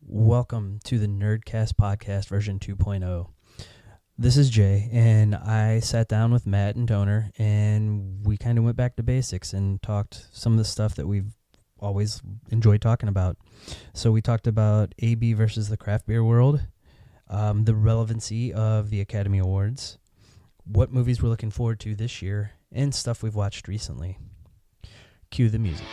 Welcome to the Nyrdcast Podcast version 2.0. This is Jay, and I sat down with Matt and Toner, and we kind of went back to basics and talked some of the stuff that we've always enjoyed talking about. So we talked about AB versus the craft beer world, the relevancy of the Academy Awards, what movies we're looking forward to this year, and stuff we've watched recently. Cue the music.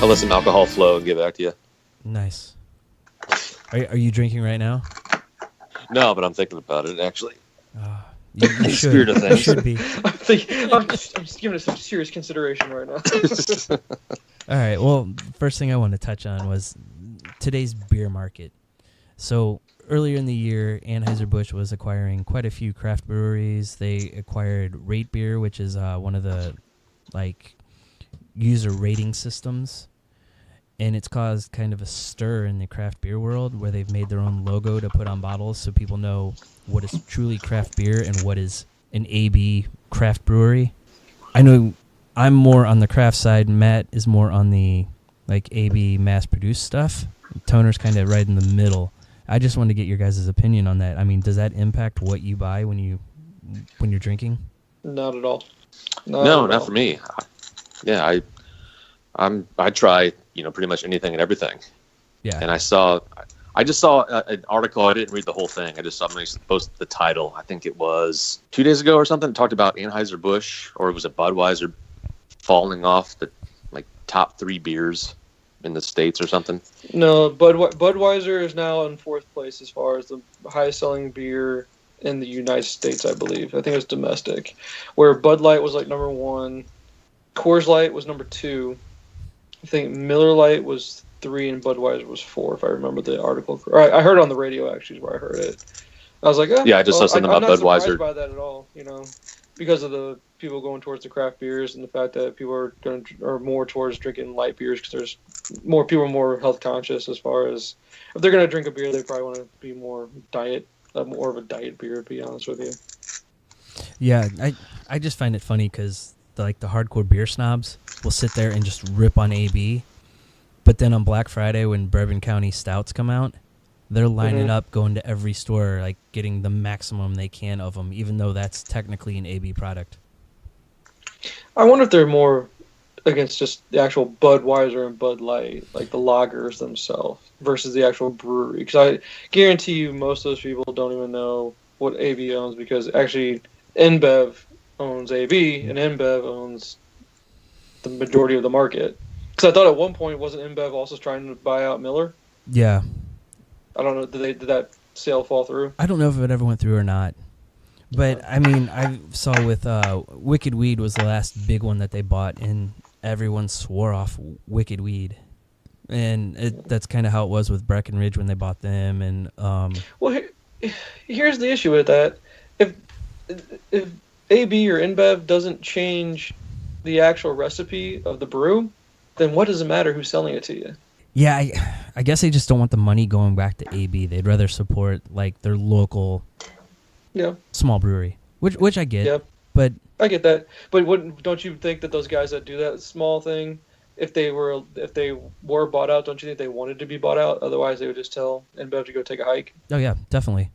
I'll let some alcohol flow and get back to you. Nice. Are you drinking right now? No, but I'm thinking about it, actually. You should. Spirit of things. You should be. I'm just giving it some serious consideration right now. All right. Well, first thing I want to touch on was today's beer market. So earlier in the year, Anheuser-Busch was acquiring quite a few craft breweries. They acquired Rate Beer, which is one of the user rating systems, and it's caused kind of a stir in the craft beer world where they've made their own logo to put on bottles so people know what is truly craft beer and what is an AB craft brewery. I know I'm more on the craft side. Matt is more on the AB mass-produced stuff. Toner's kind of right in the middle. I just wanted to get your guys' opinion on that. I mean, does that impact what you buy when you're drinking? Not at all. Not for me. Yeah, I try pretty much anything and everything. Yeah. And I just saw an article. I didn't read the whole thing. I just saw somebody post the title. I think it was 2 days ago or something. It talked about Anheuser-Busch, or it was a Budweiser, falling off the top 3 beers in the States or something. No, Budweiser is now in 4th place as far as the highest selling beer in the United States, I believe. I think it's domestic. Where Bud Light was number 1. Coors Light was number 2. I think Miller Lite was 3 and Budweiser was 4, if I remember the article. I heard it on the radio, actually, is where I heard it. I was like, I just saw something about I'm not Budweiser. surprised by that at all, because of the people going towards the craft beers and the fact that people are more towards drinking light beers because there's more people more health conscious as far as if they're going to drink a beer, they probably want to be more of a diet beer, to be honest with you. Yeah, I just find it funny because the hardcore beer snobs will sit there and just rip on AB, but then on Black Friday when Bourbon County Stouts come out, they're lining up, going to every store, getting the maximum they can of them, even though that's technically an AB product. I wonder if they're more against just the actual Budweiser and Bud Light, like the lagers themselves, versus the actual brewery. Because I guarantee you most of those people don't even know what AB owns, because actually InBev owns AB, and InBev owns the majority of the market. Because I thought at one point, wasn't InBev also trying to buy out Miller? Yeah. I don't know. Did that sale fall through? I don't know if it ever went through or not. But, I mean, I saw with Wicked Weed was the last big one that they bought, and everyone swore off Wicked Weed. And that's kind of how it was with Breckenridge when they bought them. And Well, here's the issue with that. If AB or InBev doesn't change the actual recipe of the brew, then what does it matter who's selling it to you? yeah, I guess they just don't want the money going back to AB. They'd rather support, their local small brewery, which I get. Yep. But I get that. But don't you think that those guys that do that small thing, if they were bought out, don't you think they wanted to be bought out? Otherwise, they would just tell InBev to go take a hike. oh yeah, definitely.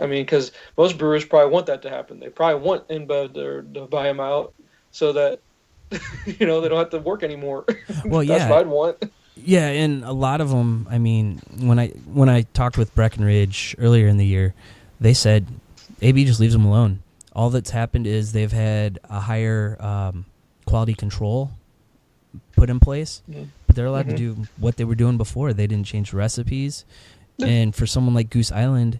I mean, because most brewers probably want that to happen. They probably want InBev to buy them out so that they don't have to work anymore. Well, yeah. That's what I'd want. Yeah, and a lot of them, I mean, when I talked with Breckenridge earlier in the year, they said AB just leaves them alone. All that's happened is they've had a higher quality control put in place, but they're allowed to do what they were doing before. They didn't change recipes. And for someone like Goose Island,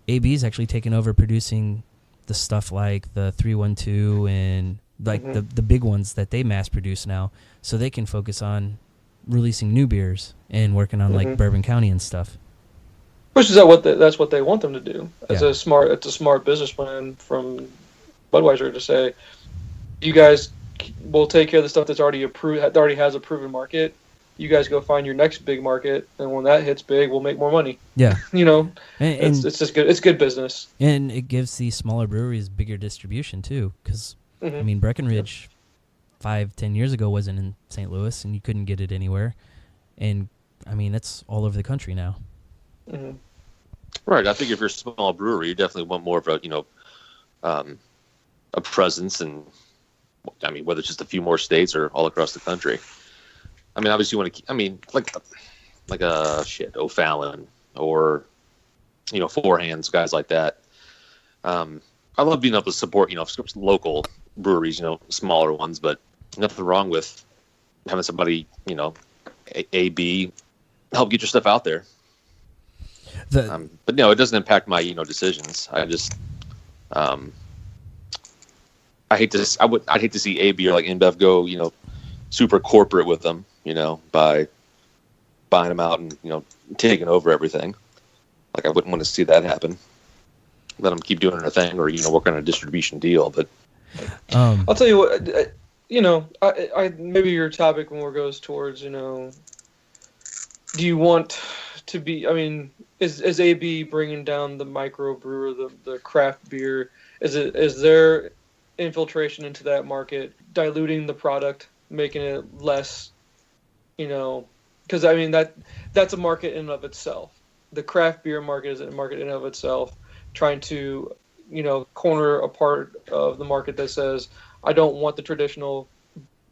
AB is actually taken over producing the stuff like the 312 and the big ones that they mass produce now, so they can focus on releasing new beers and working on Bourbon County and stuff. Which is that's what they want them to do. It's a smart business plan from Budweiser to say, you guys will take care of the stuff that's already approved, that already has a proven market, You guys go find your next big market, and when that hits big, we'll make more money. Yeah. And And it's just good. It's good business. And it gives these smaller breweries bigger distribution too, because I mean Breckenridge 5-10 years ago wasn't in St. Louis, and you couldn't get it anywhere, and I mean it's all over the country now. Mm-hmm. Right. I think if you're a small brewery, you definitely want more of a a presence, and I mean whether it's just a few more states or all across the country. I mean, obviously you want to. I mean, like O'Fallon or Four Hands, guys like that. I love being able to support local breweries, smaller ones, but nothing wrong with having somebody AB help get your stuff out there. But no, it doesn't impact my decisions. I just I'd hate to see AB or like InBev go super corporate with them, by buying them out and taking over everything. Like I wouldn't want to see that happen. Let them keep doing their thing, or work on a distribution deal. But I'll tell you what, I maybe your topic more goes towards do you want to be? I mean, is AB bringing down the microbrewer, the craft beer? Is there infiltration into that market, diluting the product, making it less? Because I mean that's a market in and of itself. The craft beer market is a market in and of itself, trying to corner a part of the market that says I don't want the traditional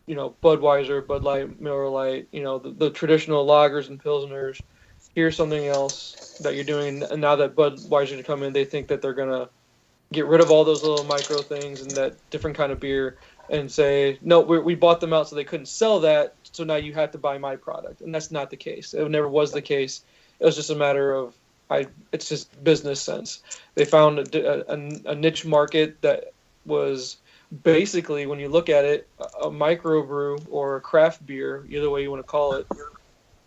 Budweiser, Bud Light, Miller Lite, the traditional lagers and pilsners. Here's something else that you're doing, and now that Budweiser to come in, they think that they're gonna get rid of all those little micro things and that different kind of beer, and say no, we bought them out so they couldn't sell that, so now you have to buy my product, and that's not the case. It never was the case. It was just a matter of it's just business sense. They found a niche market that was basically, when you look at it, a microbrew or a craft beer, either way you want to call it.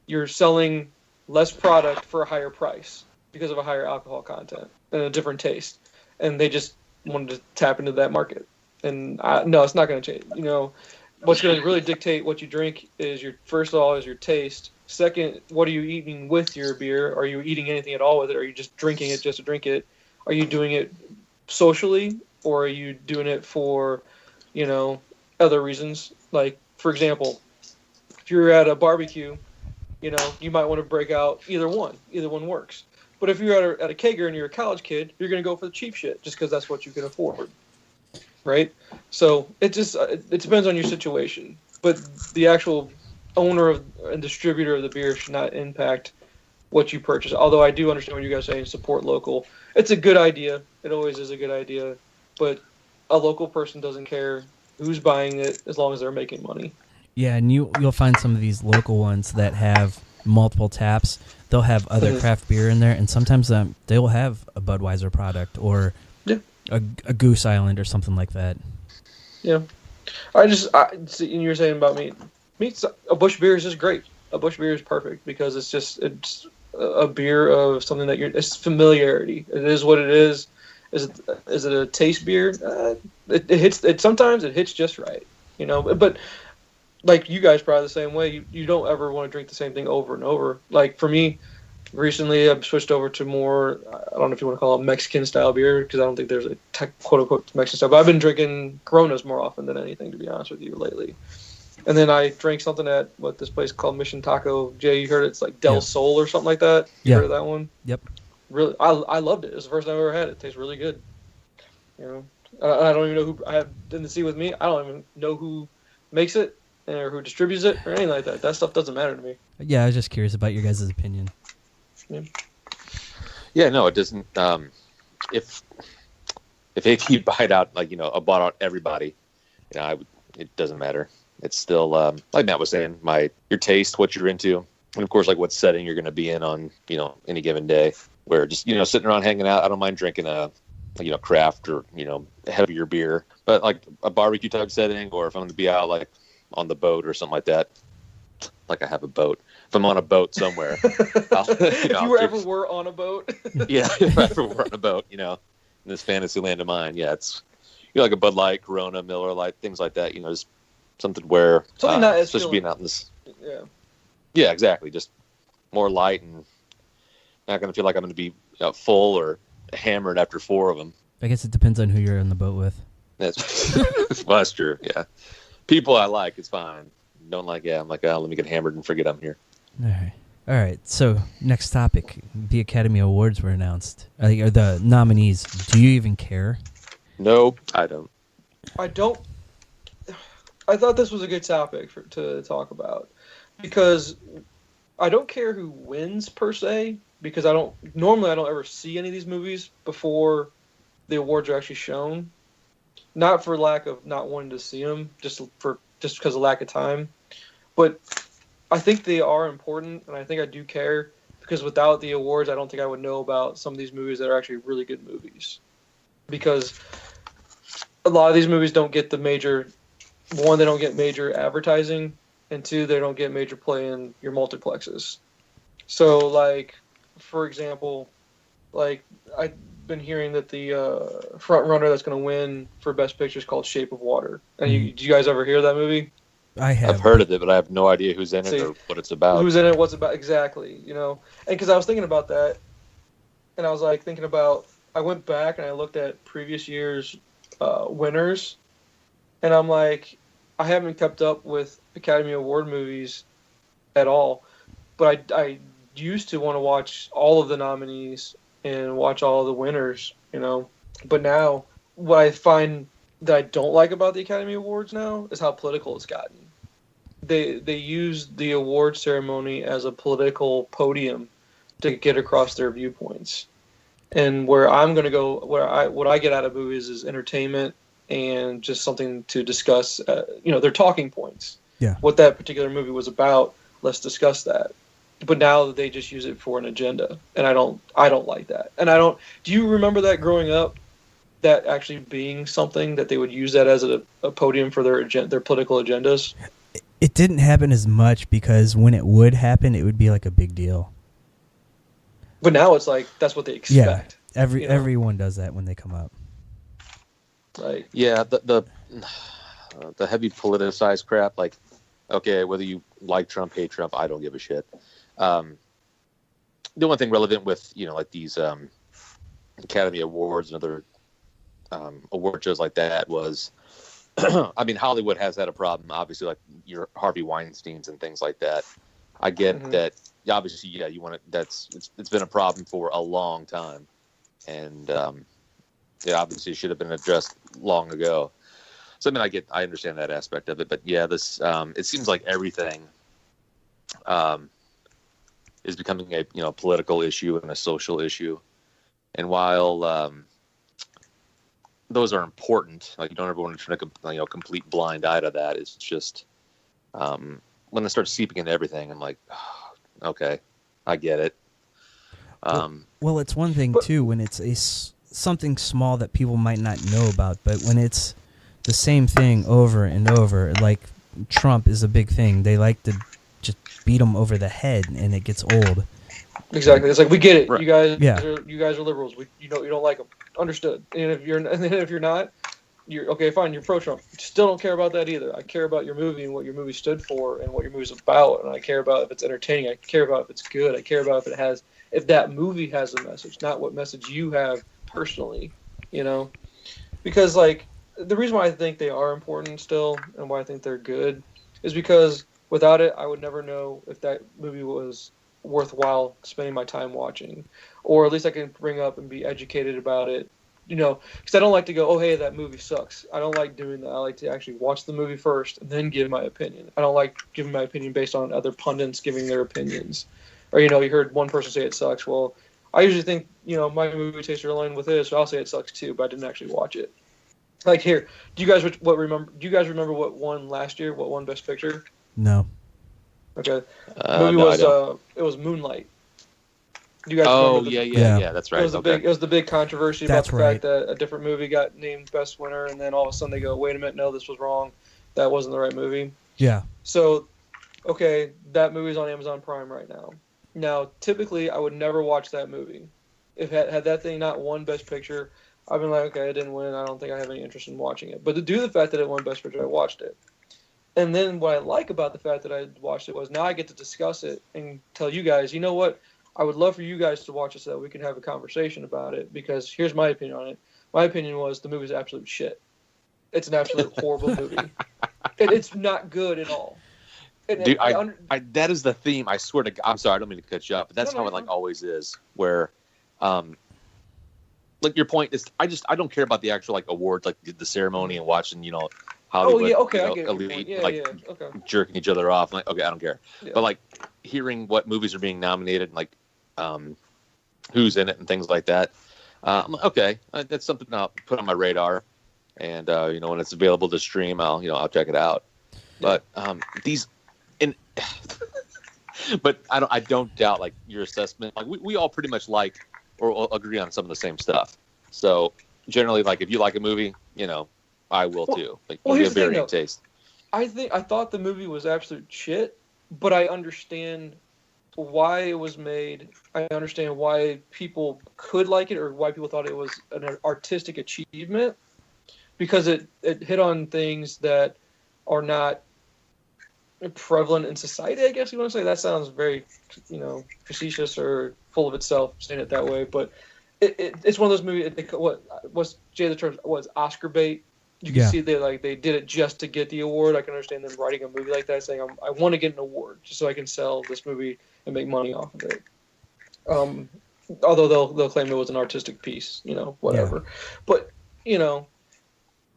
You're selling less product for a higher price because of a higher alcohol content and a different taste, and they just wanted to tap into that market. And no, it's not going to change. What's going to really dictate what you drink is first of all is your taste. Second, what are you eating with your beer? Are you eating anything at all with it? Are you just drinking it just to drink it? Are you doing it socially, or are you doing it for, other reasons? Like, for example, if you're at a barbecue, you might want to break out either one. Either one works. But if you're at a kegger and you're a college kid, you're going to go for the cheap shit just because that's what you can afford, right? So it depends on your situation. But the actual owner and distributor of the beer should not impact what you purchase. Although I do understand what you guys are saying, support local. It's a good idea. It always is a good idea. But a local person doesn't care who's buying it as long as they're making money. Yeah, and you'll find some of these local ones that have multiple taps. They'll have other craft beer in there, and sometimes they'll have a Budweiser product or a Goose Island or something like that. Yeah. And you were saying about meat. A Busch beer is just great. A Busch beer is perfect because it's a beer of something that it's familiarity. It is what it is. Is it a taste beer? It hits. Sometimes it hits just right. But like you guys probably the same way. You don't ever want to drink the same thing over and over. Like for me, recently I've switched over to more. I don't know if you want to call it Mexican style beer because I don't think there's a quote unquote Mexican style. But I've been drinking Coronas more often than anything, to be honest with you, lately. And then I drank something at this place called Mission Taco. Jay, you heard it? It's like Del Sol or something like that. You heard of that one? Yep. Really, I loved it. It was the first time I've ever had it. It tastes really good. I don't even know who. I have didn't see with me. I don't even know who makes it or who distributes it or anything like that. That stuff doesn't matter to me. Yeah, I was just curious about your guys' opinion. Yeah, no, it doesn't. If AP bought out bought out everybody, it doesn't matter. It's still like Matt was saying, your taste, what you're into, and of course like what setting you're going to be in on any given day. Where just sitting around hanging out, I don't mind drinking a craft or heavier beer, but like a barbecue type setting, or if I'm going to be out like on the boat or something like that. Like I have a boat. If I'm on a boat somewhere, if you ever were on a boat, yeah, if I ever were on a boat, in this fantasy land of mine, yeah, it's like a Bud Light, Corona, Miller Lite, things like that. Just something where something not as especially being out in this. Yeah. Yeah, exactly. Just more light and not going to feel like I'm going to be full or hammered after 4 of them. I guess it depends on who you're on the boat with. Well, that's true. Yeah, people I like, it's fine. Don't like, I'm like, let me get hammered and forget I'm here. All right. So next topic: the Academy Awards were announced. Or the nominees. Do you even care? Nope, I don't. I don't. I thought this was a good topic to talk about because I don't care who wins per se, because I don't ever see any of these movies before the awards are actually shown. Not for lack of not wanting to see them, just because of lack of time. But I think they are important, and I think I do care, because without the awards, I don't think I would know about some of these movies that are actually really good movies. Because a lot of these movies don't get the major... One, they don't get major advertising, and 2, they don't get major play in your multiplexes. So, like, for example, like, I've been hearing that the front runner that's going to win for Best Picture is called Shape of Water. And do you guys ever hear that movie? I have. I've heard of it, but I have no idea who's in it or what it's about. Who's in it, what's about, exactly, And because I was thinking about that, and I was, like, thinking about... I went back and I looked at previous year's winners, and I'm like, I haven't kept up with Academy Award movies at all, but I used to want to watch all of the nominees and watch all of the winners, But now, what I find that I don't like about the Academy Awards now is how political it's gotten. They use the award ceremony as a political podium to get across their viewpoints. And where I'm going to go, what I get out of movies is entertainment and just something to discuss, their talking points. Yeah. What that particular movie was about, let's discuss that. But now they just use it for an agenda, and I don't like that. And do you remember that growing up, that actually being something that they would use that as a podium for their political agendas? It didn't happen as much, because when it would happen, it would be like a big deal. But now it's like that's what they expect. Yeah, everyone does that when they come up. Like, yeah, the heavy politicized crap. Like, okay, whether you like Trump, hate Trump, I don't give a shit. The only thing relevant with like these Academy Awards and other award shows like that was, I mean, Hollywood has had a problem. Obviously, like your Harvey Weinsteins and things like that. I get that. Obviously, yeah, you want to. It's been a problem for a long time, and it obviously should have been addressed long ago. So I mean, I understand that aspect of it, but yeah, this it seems like everything is becoming a political issue and a social issue, and while those are important, like you don't ever want to turn a complete blind eye to that. It's just when they start seeping into everything, I'm like, okay, I get it. Well, it's one thing too when it's something small that people might not know about, but when it's the same thing over and over, like Trump is a big thing. They like to just beat him over the head, and it gets old. Exactly. It's like, we get it. Right. You guys are liberals. You don't like them. Understood. And if you're not, you're okay. Fine. You're pro-Trump. Still don't care about that either. I care about your movie and what your movie stood for and what your movie's about. And I care about if it's entertaining. I care about if it's good. I care about if that movie has a message, not what message you have personally. Because like the reason why I think they are important still and why I think they're good is because without it, I would never know if that movie was worthwhile spending my time watching, or at least I can bring up and be educated about it, because I don't like to go, oh, hey, that movie sucks. I don't like doing that. I like to actually watch the movie first and then give my opinion. I don't like giving my opinion based on other pundits giving their opinions, or, you heard one person say it sucks. Well, I usually think, my movie tastes are aligned with his, so I'll say it sucks too, but I didn't actually watch it. Like here, do you guys remember what won last year? What won Best Picture? No. Okay. The movie it was Moonlight. Do you guys remember yeah, that's right. It was the big controversy about the fact that a different movie got named Best Winner, and then all of a sudden they go, wait a minute, no, this was wrong. That wasn't the right movie. Yeah. So, okay, that movie's on Amazon Prime right now. Now, typically, I would never watch that movie. If had that thing not won Best Picture, I've been like, okay, it didn't win. I don't think I have any interest in watching it. But due to the fact that it won Best Picture, I watched it. And then what I like about the fact that I watched it was now I get to discuss it and tell you guys, you know what? I would love for you guys to watch it so that we can have a conversation about it, because here's my opinion on it. My opinion was the movie's absolute shit. It's an absolute horrible movie. It's not good at all. Dude, that is the theme. I swear to God, I'm sorry, I don't mean to cut you up, but that's how it like always is. Where, like your point is, I don't care about the actual like awards, like the ceremony and watching, Hollywood, elite, jerking each other off. Like, okay, I don't care. Yeah. But like hearing what movies are being nominated and like who's in it and things like that. I'm like, okay, that's something I'll put on my radar. And when it's available to stream, I'll check it out. But but I don't doubt like your assessment. Like we all pretty much like or agree on some of the same stuff. So generally, like if you like a movie, I will too. Like we have varying taste. I thought the movie was absolute shit, but I understand why it was made. I understand why people could like it or why people thought it was an artistic achievement, because it hit on things that are not prevalent in society, I guess you want to say. That sounds very, facetious or full of itself saying it that way, but it's one of those movies. What's Jay the term was Oscar bait. You can see they did it just to get the award. I can understand them writing a movie like that, saying I want to get an award just so I can sell this movie and make money off of it. Although they'll claim it was an artistic piece, whatever. Yeah. But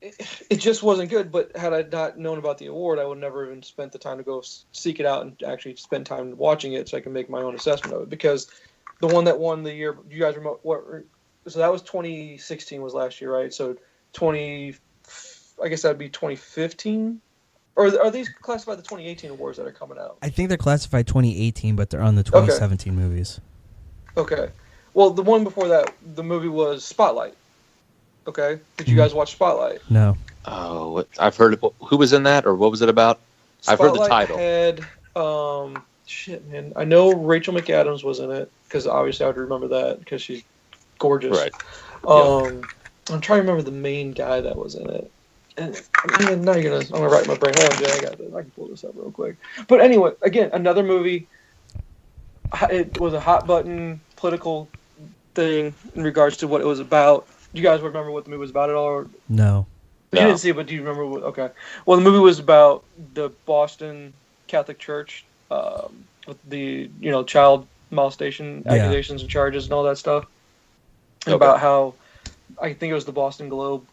it just wasn't good. But had I not known about the award, I would never even spent the time to go seek it out and actually spend time watching it so I can make my own assessment of it. Because the one that won the year, you guys remember what? So that was 2016 was last year, right? So I guess that'd be 2015. Or are these classified the 2018 awards that are coming out? I think they're classified 2018, but they're on the 2017 movies. Okay. Well, the one before that, the movie was Spotlight. Okay. Did you guys watch Spotlight? No. Oh, I've heard of who was in that, or what was it about? Spotlight I've heard the title. Had, shit, man. I know Rachel McAdams was in it, because obviously I would remember that, because she's gorgeous. Right. I'm trying to remember the main guy that was in it. And now I'm gonna write my brain. Hold on, Jay. I can pull this up real quick. But anyway, again, another movie. It was a hot button political thing in regards to what it was about. Do you guys remember what the movie was about at all? Or? No. You didn't see it, but do you remember what? Okay. Well, the movie was about the Boston Catholic Church, with the child molestation accusations and charges and all that stuff. And about how I think it was the Boston Globe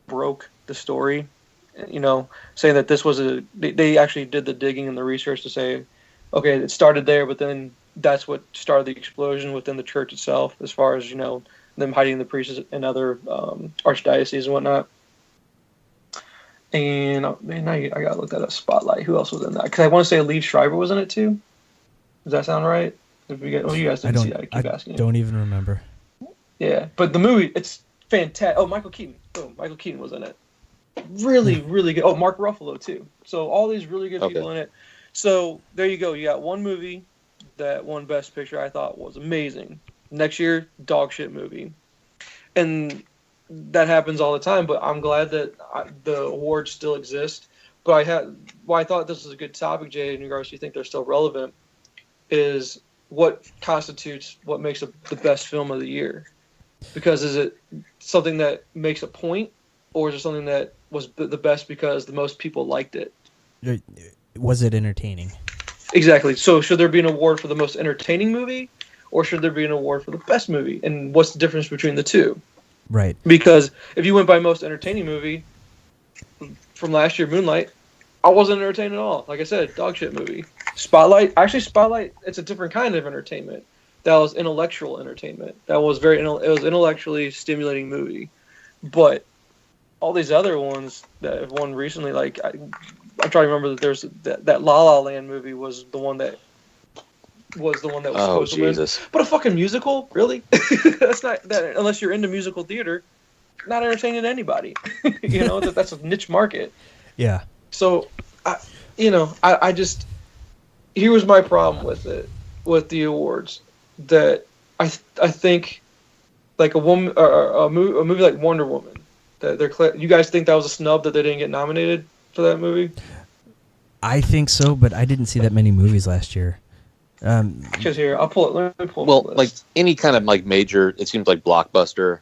broke the story, saying that this was they actually did the digging and the research to say, okay, it started there, but then that's what started the explosion within the church itself, as far as them hiding the priests in other archdioceses and whatnot. And now I gotta look that up. Spotlight. Who else was in that? Because I want to say Liev Schreiber was in it too. Does that sound right? You guys didn't see that. I keep asking. Don't even remember. Yeah, but the movie, it's fantastic. Oh, Michael Keaton. Boom, Michael Keaton was in it. Really, really good. Oh, Mark Ruffalo too. So all these really good people in it. So there you go. You got one movie that won Best Picture. I thought was amazing. Next year, dog shit movie, and that happens all the time. But I'm glad that the awards still exist. But I thought this was a good topic, Jay, in regards to you think they're still relevant, is what constitutes what makes the best film of the year. Because is it something that makes a point, or is it something that was the best because the most people liked it? Was it entertaining? Exactly. So should there be an award for the most entertaining movie, or should there be an award for the best movie? And what's the difference between the two? Right. Because if you went by most entertaining movie from last year, Moonlight, I wasn't entertained at all. Like I said, dog shit movie. Spotlight, it's a different kind of entertainment. That was intellectual entertainment. That was it was intellectually stimulating movie. But all these other ones that have won recently, like I'm trying to remember that there's that La La Land movie was the one that was supposed to win. But a fucking musical, really? That's not that unless you're into musical theater, not entertaining anybody. That's a niche market. Yeah. So, I just here was my problem with it, with the awards. That I think like a movie like Wonder Woman, that you guys think that was a snub that they didn't get nominated for that movie? I think so, but I didn't see that many movies last year. Just here, I'll pull it. Let me pull. Well, the like list. any kind of like major, it seems like blockbuster,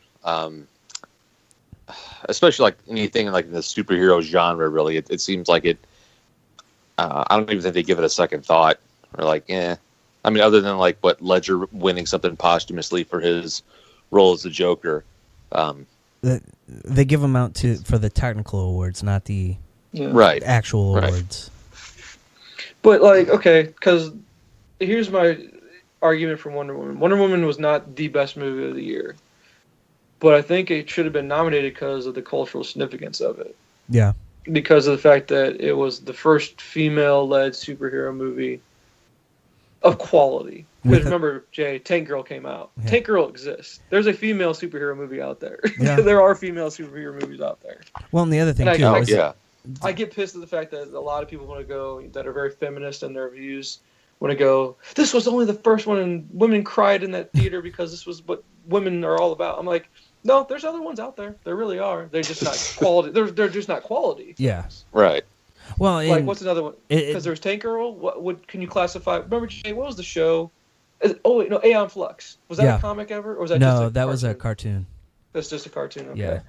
especially like anything like in the superhero genre. Really, it seems like it. I don't even think they give it a second thought, or like, I mean, other than like what Ledger winning something posthumously for his role as the Joker. They give them out for the technical awards, not the actual awards. But like, okay, because here's my argument for Wonder Woman. Wonder Woman was not the best movie of the year, but I think it should have been nominated because of the cultural significance of it. Yeah. Because of the fact that it was the first female-led superhero movie of quality. Because remember, Jay, Tank Girl came out. Yeah. Tank Girl exists. There's a female superhero movie out there. Yeah. There are female superhero movies out there. Well, and the other thing, too. I get pissed at the fact that a lot of people want to go, that are very feminist in their views, want to go, this was only the first one, and women cried in that theater because this was what women are all about. I'm like, no, there's other ones out there. There really are. They're just not quality. They're just not quality. Yeah. Right. Well, like what's another one? Because there's Tank Girl. What can you classify? Remember, Jay? What was the show? Oh wait, no, Aeon Flux. Was that a comic ever, or was that just a cartoon? That was a cartoon. That's just a cartoon. Okay. Yeah.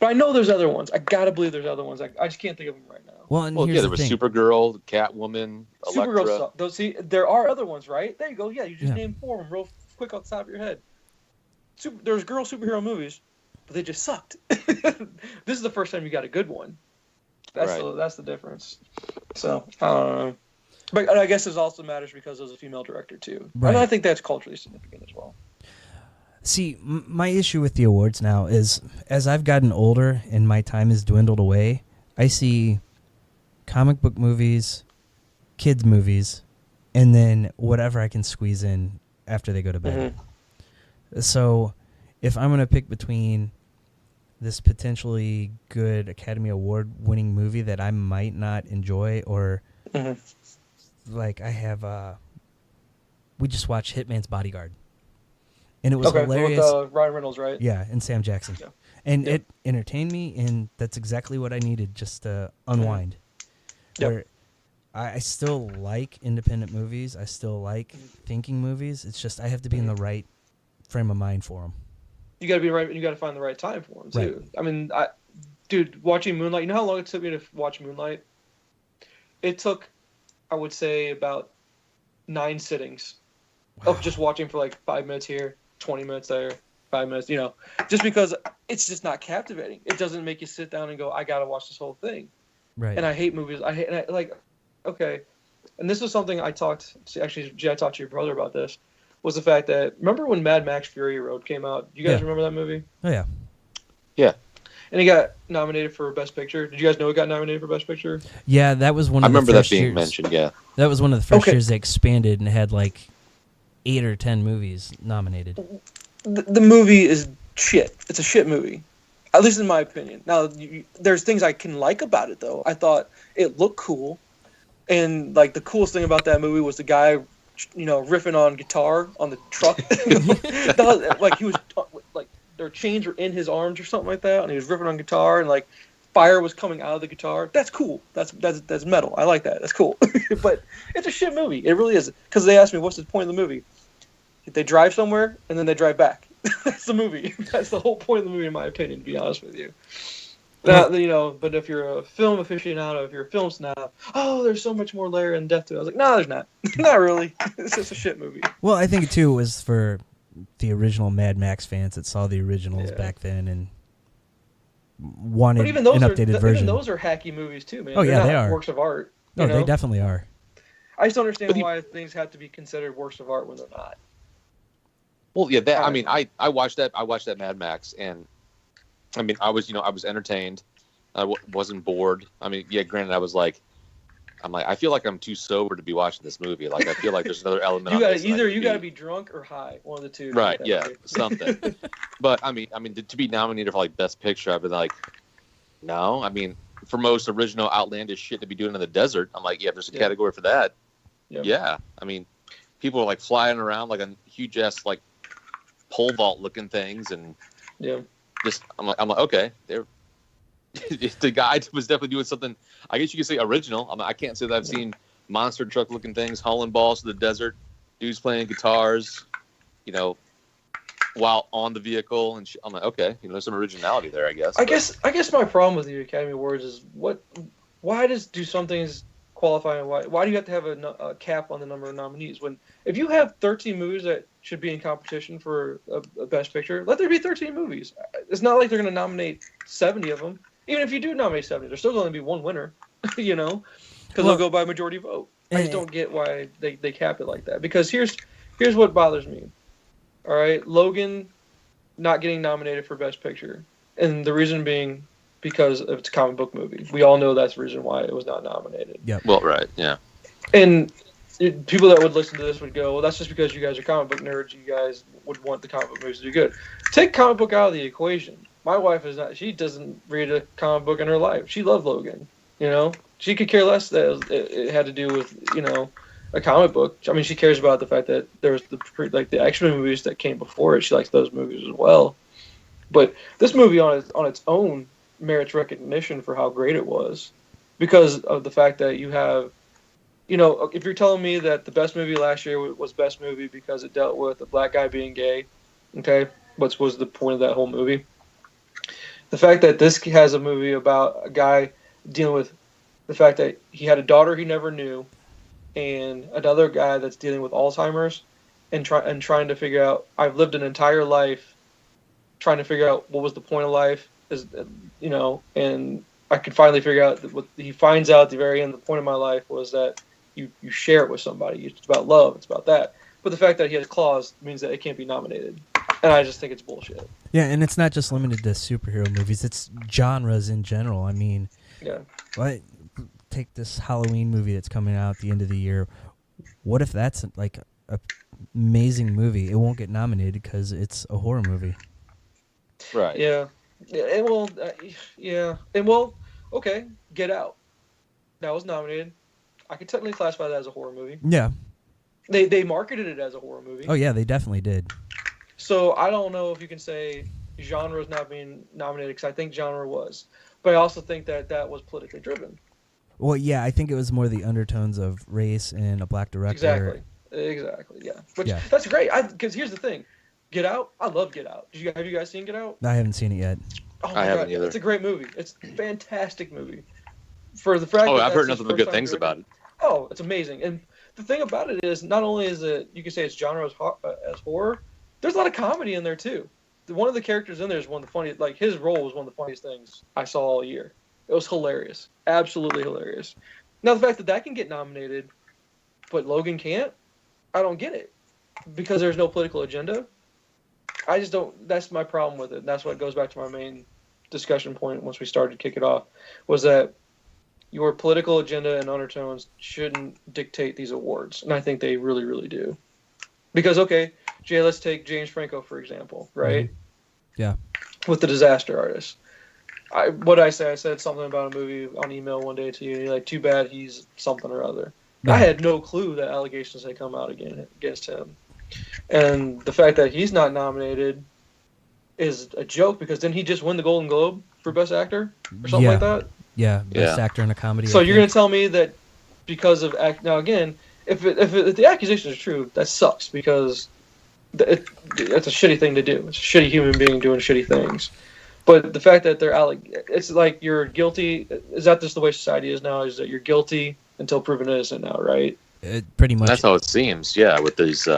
But I know there's other ones. I gotta believe there's other ones. I just can't think of them right now. Well, there was Supergirl, Catwoman, Elektra. Supergirl. See, there are other ones, right? There you go. Yeah, you just named 4 of them real quick off the top of your head. There's girl superhero movies, but they just sucked. This is the first time you got a good one. That's the difference. So, but I guess it also matters because there's a female director too. Right. And I think that's culturally significant as well. See, my issue with the awards now is, as I've gotten older and my time has dwindled away, I see comic book movies, kids movies, and then whatever I can squeeze in after they go to bed. Mm-hmm. So if I'm going to pick between this potentially good Academy Award winning movie that I might not enjoy, or like I have, we just watched Hitman's Bodyguard. And it was hilarious. With Ryan Reynolds, right? Yeah, and Sam Jackson. Yeah. And it entertained me, and that's exactly what I needed, just to unwind. Yep. Where I still like independent movies. I still like thinking movies. It's just I have to be in the right frame of mind for them. You got to be right, and you got to find the right time for them, too. Right. I mean, dude, watching Moonlight, you know how long it took me to watch Moonlight? It took, I would say, about 9 sittings of just watching for like 5 minutes here, 20 minutes there, 5 minutes, just because it's just not captivating. It doesn't make you sit down and go, I got to watch this whole thing. Right. And I hate movies. Okay. And this was something I talked to your brother about this, was the fact that, remember when Mad Max Fury Road came out? You guys remember that movie? Oh, yeah. Yeah. And he got nominated for Best Picture. Did you guys know he got nominated for Best Picture? Yeah, that was one of the first years. I remember that being mentioned, yeah. That was one of the first years they expanded and had like 8 or 10 movies nominated. The movie is shit. It's a shit movie, at least in my opinion. Now, there's things I can like about it, though. I thought it looked cool, and like the coolest thing about that movie was the guy, riffing on guitar on the truck. Like he was like their chains were in his arms or something like that, and he was riffing on guitar, and like fire was coming out of the guitar. That's cool. That's metal. I like that. That's cool. But it's a shit movie. It really is. Because they asked me, what's the point of the movie? They drive somewhere, and then they drive back. That's the movie. That's the whole point of the movie, in my opinion, to be honest with you. But if you're a film aficionado, if you're a film snob, there's so much more layer and depth to it. I was like, no, there's not. Not really. It's just a shit movie. Well, I think, too, it was for the original Mad Max fans that saw the originals back then and wanted an updated version. Even those are hacky movies, too, man. Oh, yeah, they are. Works of art. No, they definitely are. I just don't understand why things have to be considered works of art when they're not. Well, yeah, I mean, I watched that. I watched that Mad Max, and I mean, I was entertained. I wasn't bored. I mean, yeah, granted, I feel like I'm too sober to be watching this movie. Like, I feel like there's another element. You got to be drunk or high, one of the two. Right? Yeah, something. But I mean, to be nominated for like Best Picture, I've been like, no. I mean, for most original outlandish shit to be doing in the desert, I'm like, yeah, if there's a category for that, yeah. I mean, people are like flying around like a huge ass like pole vault looking things, and just I'm like okay, the guy was definitely doing something. I guess you could say original. I can't say that I've seen monster truck looking things hauling balls to the desert, dudes playing guitars, while on the vehicle, and I'm like, okay, there's some originality there, I guess. I guess my problem with the Academy Awards is why do some things qualify, and why do you have to have a cap on the number of nominees? When if you have 13 movies that should be in competition for a Best Picture, let there be 13 movies. It's not like they're going to nominate 70 of them. Even if you do nominate 70, there's still going to be one winner, because they'll go by majority vote. I just don't get why they cap it like that. Because here's what bothers me. All right, Logan not getting nominated for Best Picture, and the reason being because it's a comic book movie. We all know that's the reason why it was not nominated. Yeah. Well, right. Yeah. And people that would listen to this would go, well, that's just because you guys are comic book nerds. You guys would want the comic book movies to do good. Take comic book out of the equation. My wife is not. She doesn't read a comic book in her life. She loved Logan. She could care less that it had to do with a comic book. I mean, she cares about the fact that there was the X-Men movies that came before it. She likes those movies as well. But this movie on its own merits recognition for how great it was, because of the fact that you have, if you're telling me that the best movie last year was best movie because it dealt with a black guy being gay, okay, what was the point of that whole movie? The fact that this has a movie about a guy dealing with the fact that he had a daughter he never knew, and another guy that's dealing with Alzheimer's, and trying to figure out. I've lived an entire life trying to figure out what was the point of life, and I could finally figure out that what he finds out at the very end. The point of my life was that you share it with somebody. It's about love. It's about that. But the fact that he has claws means that it can't be nominated, and I just think it's bullshit. Yeah, and it's not just limited to superhero movies. It's genres in general. I mean, yeah. Take this Halloween movie that's coming out at the end of the year. What if that's like an amazing movie? It won't get nominated because it's a horror movie. Right. Yeah. Okay, Get Out. That was nominated. I could technically classify that as a horror movie. Yeah. They marketed it as a horror movie. Oh, yeah, they definitely did. So I don't know if you can say genre is not being nominated, because I think genre was. But I also think that was politically driven. Well, yeah, I think it was more the undertones of race and a black director. Exactly, yeah. Which, yeah. That's great, because here's the thing. Get Out, I love Get Out. Have you guys seen Get Out? I haven't seen it yet. Oh my I haven't God, either. It's a great movie. It's a fantastic movie. For the fact I've heard nothing but good things about it. Oh, it's amazing. And the thing about it is, not only is it, you can say it's genre as horror, there's a lot of comedy in there too. One of the characters in there is one of the funniest, his role was one of the funniest things I saw all year. It was hilarious. Absolutely hilarious. Now, the fact that can get nominated, but Logan can't, I don't get it. Because there's no political agenda. I just don't, that's my problem with it. And that's what goes back to my main discussion point once we started to kick it off, was that your political agenda and undertones shouldn't dictate these awards. And I think they really, really do. Because, okay, Jay, let's take James Franco, for example, right? Mm-hmm. Yeah. With The Disaster Artist. I said something about a movie on email one day to you. You're like, too bad he's something or other. Yeah. I had no clue that allegations had come out against him. And the fact that he's not nominated is a joke, because didn't he just win the Golden Globe for Best Actor or something like that? Yeah, Best Actor in a Comedy. So you're going to tell me that because of now again, if the accusation is true, that sucks, because that's a shitty thing to do. It's a shitty human being doing shitty things. But the fact that it's like you're guilty. Is that just the way society is now? Is that you're guilty until proven innocent now, right? Pretty much. That's how it seems. Yeah, with these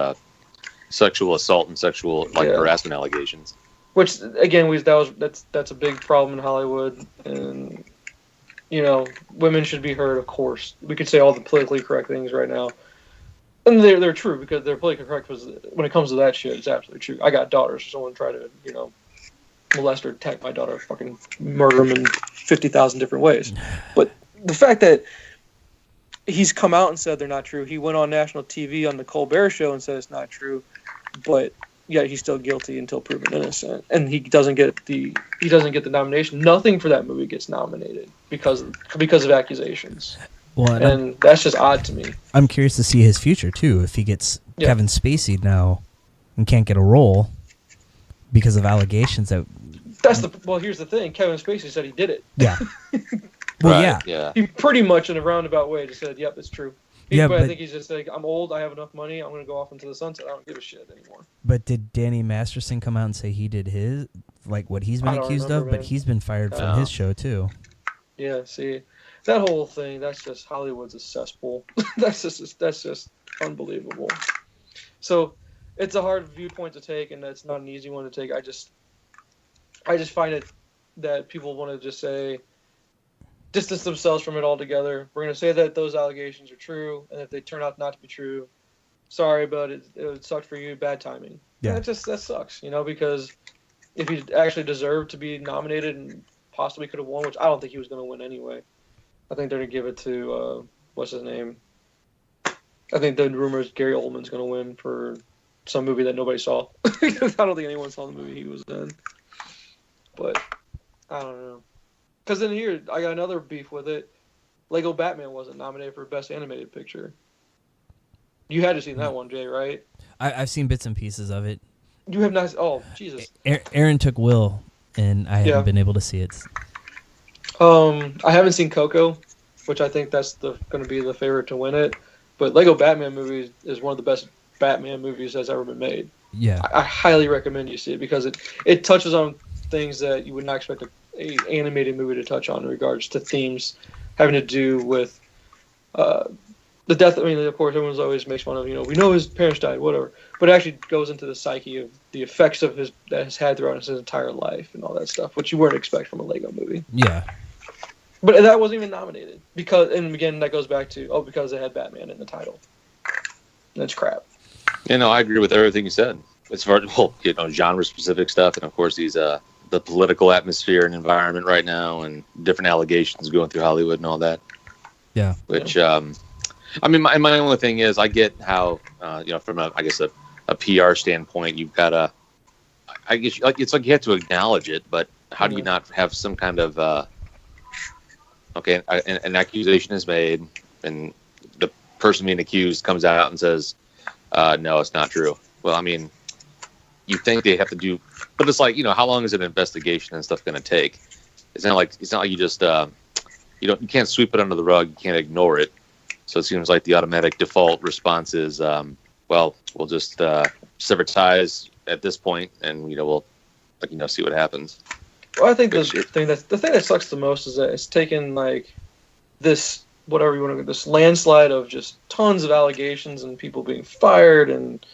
sexual assault and sexual harassment allegations. Which again, that's a big problem in Hollywood, and women should be heard. Of course, we could say all the politically correct things right now, and they're true, because they're politically correct. When it comes to that shit, it's absolutely true. I got daughters. So someone try to molest or attack my daughter, fucking murder him in 50,000 different ways. But the fact that he's come out and said they're not true. He went on national TV on the Colbert Show and said it's not true, but yet he's still guilty until proven innocent, and he doesn't get the nomination. Nothing for that movie gets nominated because of accusations. Well, and that's just odd to me. I'm curious to see his future too. If he gets Kevin Spacey now and can't get a role because of allegations that Here's the thing. Kevin Spacey said he did it. Yeah. Well, Right, yeah. He pretty much in a roundabout way just said, "Yep, it's true." Yeah, but I think he's just like, "I'm old. I have enough money. I'm going to go off into the sunset. I don't give a shit anymore." But did Danny Masterson come out and say he did his, like what he's been accused of? But he's been fired from his show too. Yeah, see, that whole thing, that's just Hollywood's a cesspool. that's just unbelievable. So it's a hard viewpoint to take, and that's not an easy one to take. I just find it that people want to just say, distance themselves from it altogether. We're going to say that those allegations are true, and if they turn out not to be true, sorry, but it sucked for you. Bad timing. Yeah, that sucks, because if he actually deserved to be nominated and possibly could have won, which I don't think he was going to win anyway. I think they're going to give it to what's his name? I think the rumor is Gary Oldman's going to win for some movie that nobody saw. I don't think anyone saw the movie he was in. But I don't know. Because then here, I got another beef with it. Lego Batman wasn't nominated for Best Animated Picture. You had to see that one, Jay, right? I've seen bits and pieces of it. You have not. Oh, Jesus. Aaron took Will, and I haven't been able to see it. I haven't seen Coco, which I think that's going to be the favorite to win it. But Lego Batman movie is one of the best Batman movies that's ever been made. Yeah, I highly recommend you see it because it touches on things that you would not expect a animated movie to touch on in regards to themes having to do with the death. I mean, of course, everyone's always makes fun of, we know his parents died, whatever. But it actually goes into the psyche of the effects of that he's had throughout his entire life and all that stuff, which you wouldn't expect from a Lego movie. Yeah. But that wasn't even nominated and again, that goes back to because it had Batman in the title. That's crap. I agree with everything you said. As far as genre-specific stuff, and of course, the political atmosphere and environment right now, and different allegations going through Hollywood and all that. Yeah. Which, my only thing is, I get how, from a PR standpoint, you've got to, I guess, it's like you have to acknowledge it, but how do you not have some kind of, an accusation is made, and the person being accused comes out and says, no, it's not true. Well, I mean, you think they have to do, but it's like, how long is an investigation and stuff going to take? It's not like you just, you can't sweep it under the rug. You can't ignore it. So it seems like the automatic default response is, we'll just sever ties at this point, and we'll see what happens. Well, I think the thing that sucks the most is that it's taken like this, whatever you want to, this landslide of just tons of allegations and people being fired and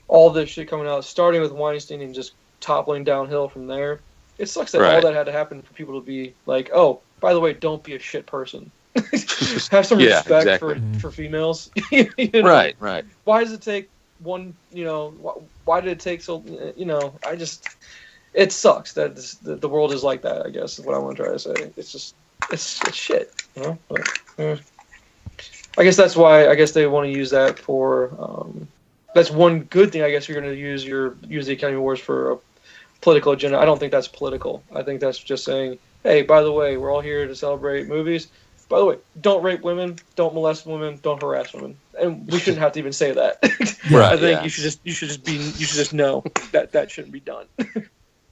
all this shit coming out, starting with Weinstein and just toppling downhill from there. It sucks that all that had to happen for people to be like, oh, by the way, don't be a shit person. Have some respect for females. Right. Why does it take one, why did it take so, it sucks that the world is like that, I guess, is what I want to try to say. It's just, it's shit, But, I guess that's why, they want to use that for, that's one good thing, I guess, you're going to use the Academy Awards for a political agenda. I don't think that's political. I think that's just saying, hey, by the way, we're all here to celebrate movies. By the way, don't rape women, don't molest women, don't harass women, and we shouldn't have to even say that. Right, I think you should just know that shouldn't be done.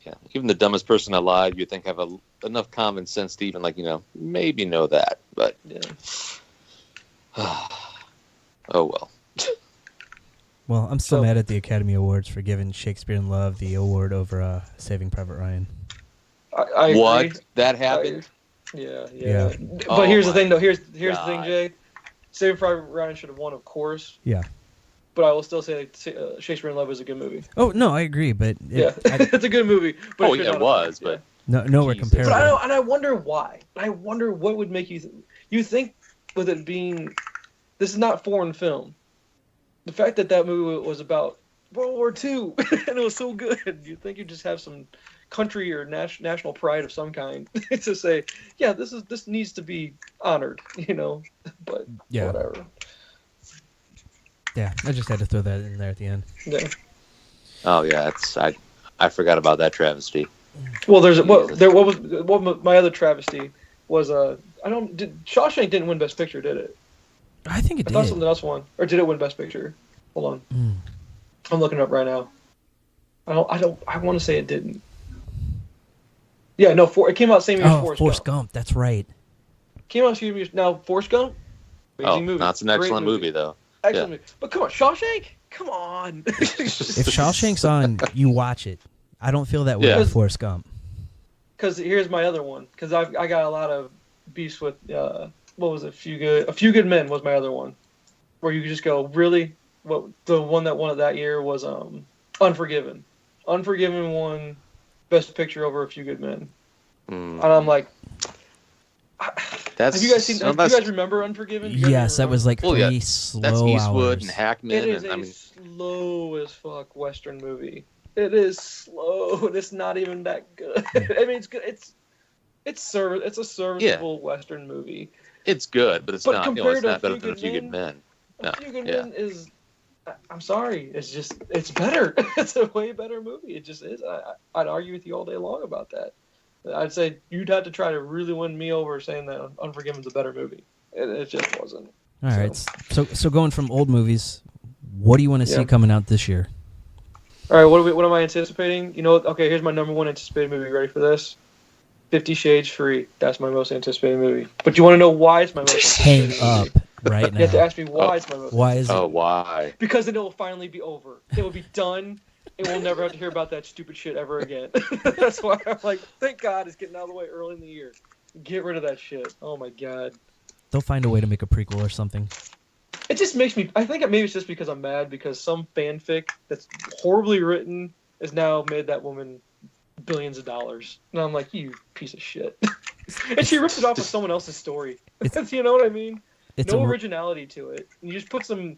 Yeah, even the dumbest person alive, you think have enough common sense to even maybe know that, but oh well. Well, I'm still mad at the Academy Awards for giving Shakespeare in Love the award over Saving Private Ryan. I agree. What? That happened? Yeah. But here's the thing, though. Here's the thing, Jay. Saving Private Ryan should have won, of course. Yeah. But I will still say Shakespeare in Love is a good movie. Oh, no, I agree, but... it's a good movie. But it was, but... Nowhere comparable. But I wonder why. I wonder what would make you... You think with it being... This is not foreign film. The fact that movie was about World War II, and it was so good, you think you just have some country or national pride of some kind to say, yeah, this needs to be honored, but whatever. Yeah, I just had to throw that in there at the end. Yeah. Oh yeah, I forgot about that travesty. Well, my other travesty was Shawshank didn't win Best Picture, did it? I think it did. I thought something else won, or did it win Best Picture? Hold on, I'm looking it up right now. I want to say it didn't. Yeah, no, it came out same year as Forrest Gump. That's right. Came out same year. Now, Forrest Gump, amazing movie. That's an excellent movie, though. Excellent movie. But come on, Shawshank? Come on. If Shawshank's on, you watch it. I don't feel that way with Forrest Gump. Because here's my other one. Because I got a lot of beefs with, what was it? A Few Good Men was my other one. Where you could just go, really? What the one that won it that year was Unforgiven. Unforgiven won Best Picture over A Few Good Men. And I'm like, have you guys seen? Do you guys remember Unforgiven? Yes, that was like three slow That's Eastwood hours. and Hackman. It is a slow as fuck Western movie. It is slow, and it's not even that good. I mean, it's good. It's a serviceable Western movie. It's good, but it's not. Compared It's not to better than A Few Good Men. No. A Few Good Men is. I'm sorry. It's better. It's a way better movie. It just is. I'd argue with you all day long about that. I'd say you'd have to try to really win me over saying that Unforgiven's a better movie. It just wasn't. All right. So going from old movies, what do you want to see coming out this year? All right. What am I anticipating? You know. Okay. Here's my number one anticipated movie. You ready for this? 50 Shades Free. That's my most anticipated movie. But you want to know why it's my most anticipated movie? Hang up right now. You have to ask me why it's my most. Why is it? Oh, why? Because then it will finally be over. It will be done. And we'll never have to hear about that stupid shit ever again. That's why I'm like, thank God it's getting out of the way early in the year. Get rid of that shit. Oh my God. They'll find a way to make a prequel or something. It just makes me. I think maybe it's just because I'm mad because some fanfic that's horribly written has now made that woman billions of dollars. And I'm like, you piece of shit. And she ripped it off of someone else's story. You know what I mean? No originality to it. You just put some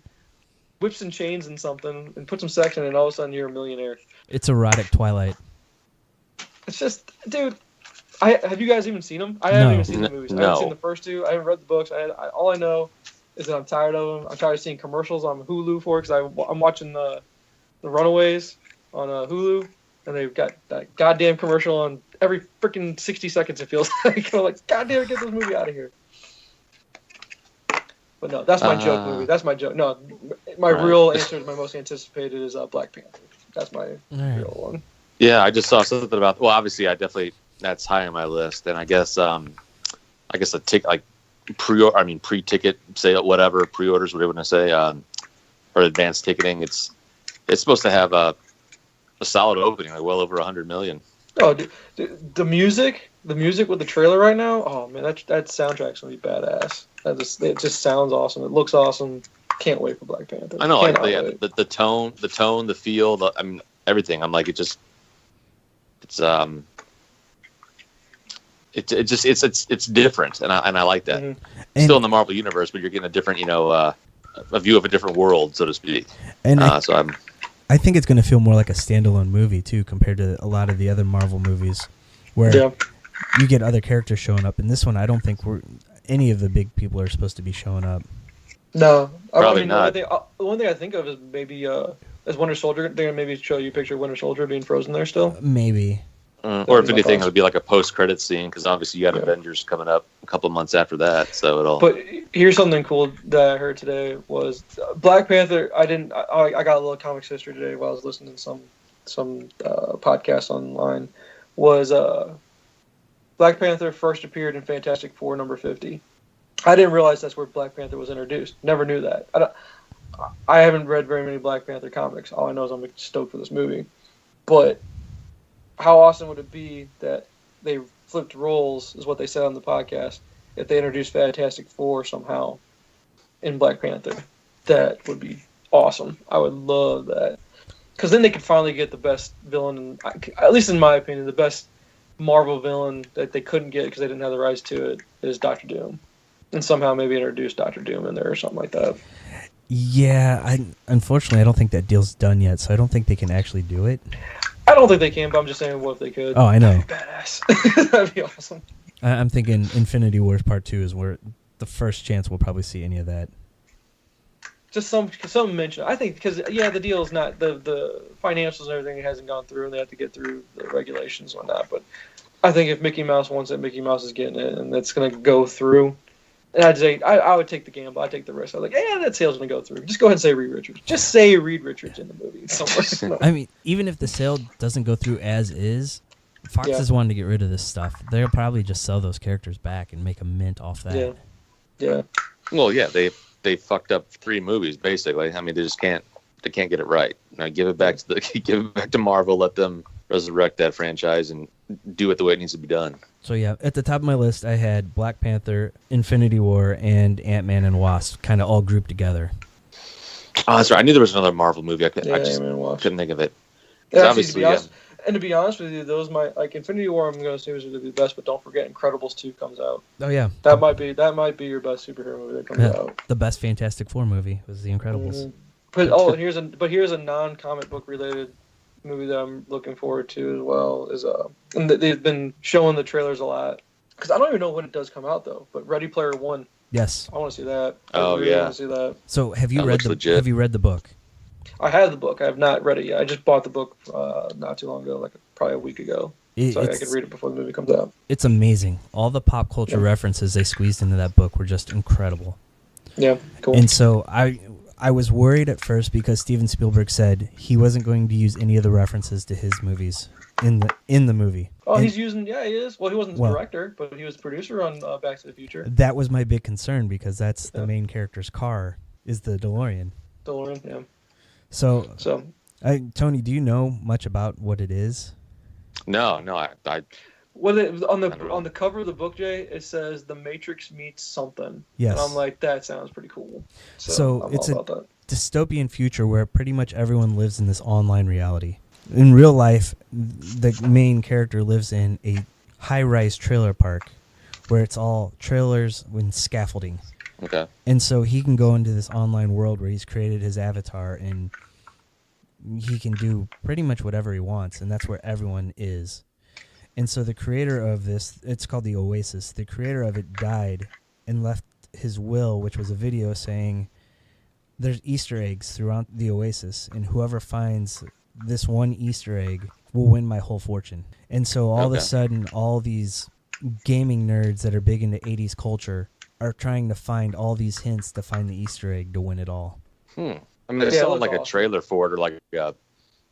whips and chains in something and put some sex in it, and all of a sudden you're a millionaire. It's erotic Twilight. It's just, dude. Have you guys even seen them? I haven't even seen the movies. I haven't seen the first two. I haven't read the books. All I know is that I'm tired of them. I'm tired of seeing commercials on Hulu for it because I'm watching the Runaways on Hulu, and they've got that goddamn commercial on every freaking 60 seconds. It feels like I'm like, goddamn, get this movie out of here. But no, that's my joke movie. That's my joke. No, my real answer is my most anticipated is Black Panther. That's my real one. Yeah, I just saw something about. Well, obviously, that's high on my list, and I guess a pre-ticket sale, whatever, pre-orders, whatever you want to say, or advanced ticketing. It's supposed to have a solid opening, like well over 100 million. Oh, dude, the music with the trailer right now. Oh man, that soundtrack's gonna be badass. It just sounds awesome. It looks awesome. Can't wait for Black Panther. I know, like the tone, the feel, everything. I'm like, it's different, and I like that. Mm-hmm. Still in the Marvel universe, but you're getting a different, a view of a different world, so to speak. And I think it's going to feel more like a standalone movie too, compared to a lot of the other Marvel movies, where you get other characters showing up. In this one, I don't think any of the big people are supposed to be showing up. No, probably not. The one thing I think of is maybe as Winter Soldier. They're gonna maybe show you a picture of Winter Soldier being frozen there still. Maybe. Or if anything, it would be like a post-credit scene because obviously you got Avengers coming up a couple of months after that. So it'll. But here's something cool that I heard today was Black Panther. I got a little comics history today while I was listening to some podcasts online. Was Black Panther first appeared in Fantastic Four number 50. I didn't realize that's where Black Panther was introduced. Never knew that. I haven't read very many Black Panther comics. All I know is I'm stoked for this movie. But how awesome would it be that they flipped roles, is what they said on the podcast, if they introduced Fantastic Four somehow in Black Panther? That would be awesome. I would love that. Because then they could finally get the best villain, at least in my opinion, the best Marvel villain that they couldn't get because they didn't have the rights to it is Doctor Doom. And somehow maybe introduce Doctor Doom in there or something like that. Yeah, unfortunately, I don't think that deal's done yet, so I don't think they can actually do it. I don't think they can, but I'm just saying, what if they could? Oh, I know. That'd be badass. That'd be awesome. I'm thinking Infinity Wars Part 2 is where the first chance we'll probably see any of that. Just some mention. I think because, the deal is not, the financials and everything hasn't gone through, and they have to get through the regulations and whatnot. But I think if Mickey Mouse wants it, Mickey Mouse is getting it, and it's going to go through. And I'd say, I would take the gamble. I'd take the risk. I'm like, that sale's going to go through. Just go ahead and say Reed Richards. Just say Reed Richards in the movie somewhere. I mean, even if the sale doesn't go through as is, Fox is wanting to get rid of this stuff. They'll probably just sell those characters back and make a mint off that. Yeah. Well, yeah, they fucked up 3 movies basically. I mean, they can't get it right. Now give it back to Marvel. Let them resurrect that franchise and do it the way it needs to be done. So yeah, at the top of my list, I had Black Panther, Infinity War, and Ant-Man and Wasp, kind of all grouped together. Oh, that's right. I knew there was another Marvel movie. I just couldn't think of it. Obviously, and to be honest with you, those might like Infinity War. I'm going to assume is going to be the best, but don't forget Incredibles 2 comes out. Oh yeah, that might be your best superhero movie that comes out. The best Fantastic Four movie was The Incredibles. Mm-hmm. But here's a non-comic book related movie that I'm looking forward to as well. And they've been showing the trailers a lot because I don't even know when it does come out though. But Ready Player One. Yes. I want to see that. I really want to see that. So have you read the book? I have the book. I have not read it yet. I just bought the book not too long ago, like probably a week ago. So I could read it before the movie comes out. It's amazing. All the pop culture references they squeezed into that book were just incredible. Yeah, cool. And so I was worried at first because Steven Spielberg said he wasn't going to use any of the references to his movies in the movie. Oh, he's using. Yeah, he is. Well, he wasn't the director, but he was the producer on Back to the Future. That was my big concern because that's the main character's car is the DeLorean. Yeah. So Tony, do you know much about what it is? No, I on the cover of the book, Jay, it says The Matrix meets something. Yes. And I'm like, that sounds pretty cool. So it's a dystopian future where pretty much everyone lives in this online reality. In real life, the main character lives in a high-rise trailer park where it's all trailers with scaffolding. Okay. And so he can go into this online world where he's created his avatar and he can do pretty much whatever he wants, and that's where everyone is. And so the creator of this, it's called the Oasis, the creator of it died and left his will, which was a video saying there's Easter eggs throughout the Oasis, and whoever finds this one Easter egg will win my whole fortune. And so all of a sudden, all these gaming nerds that are big into 80s culture are trying to find all these hints to find the Easter egg to win it all. I mean, they saw like a trailer for it or like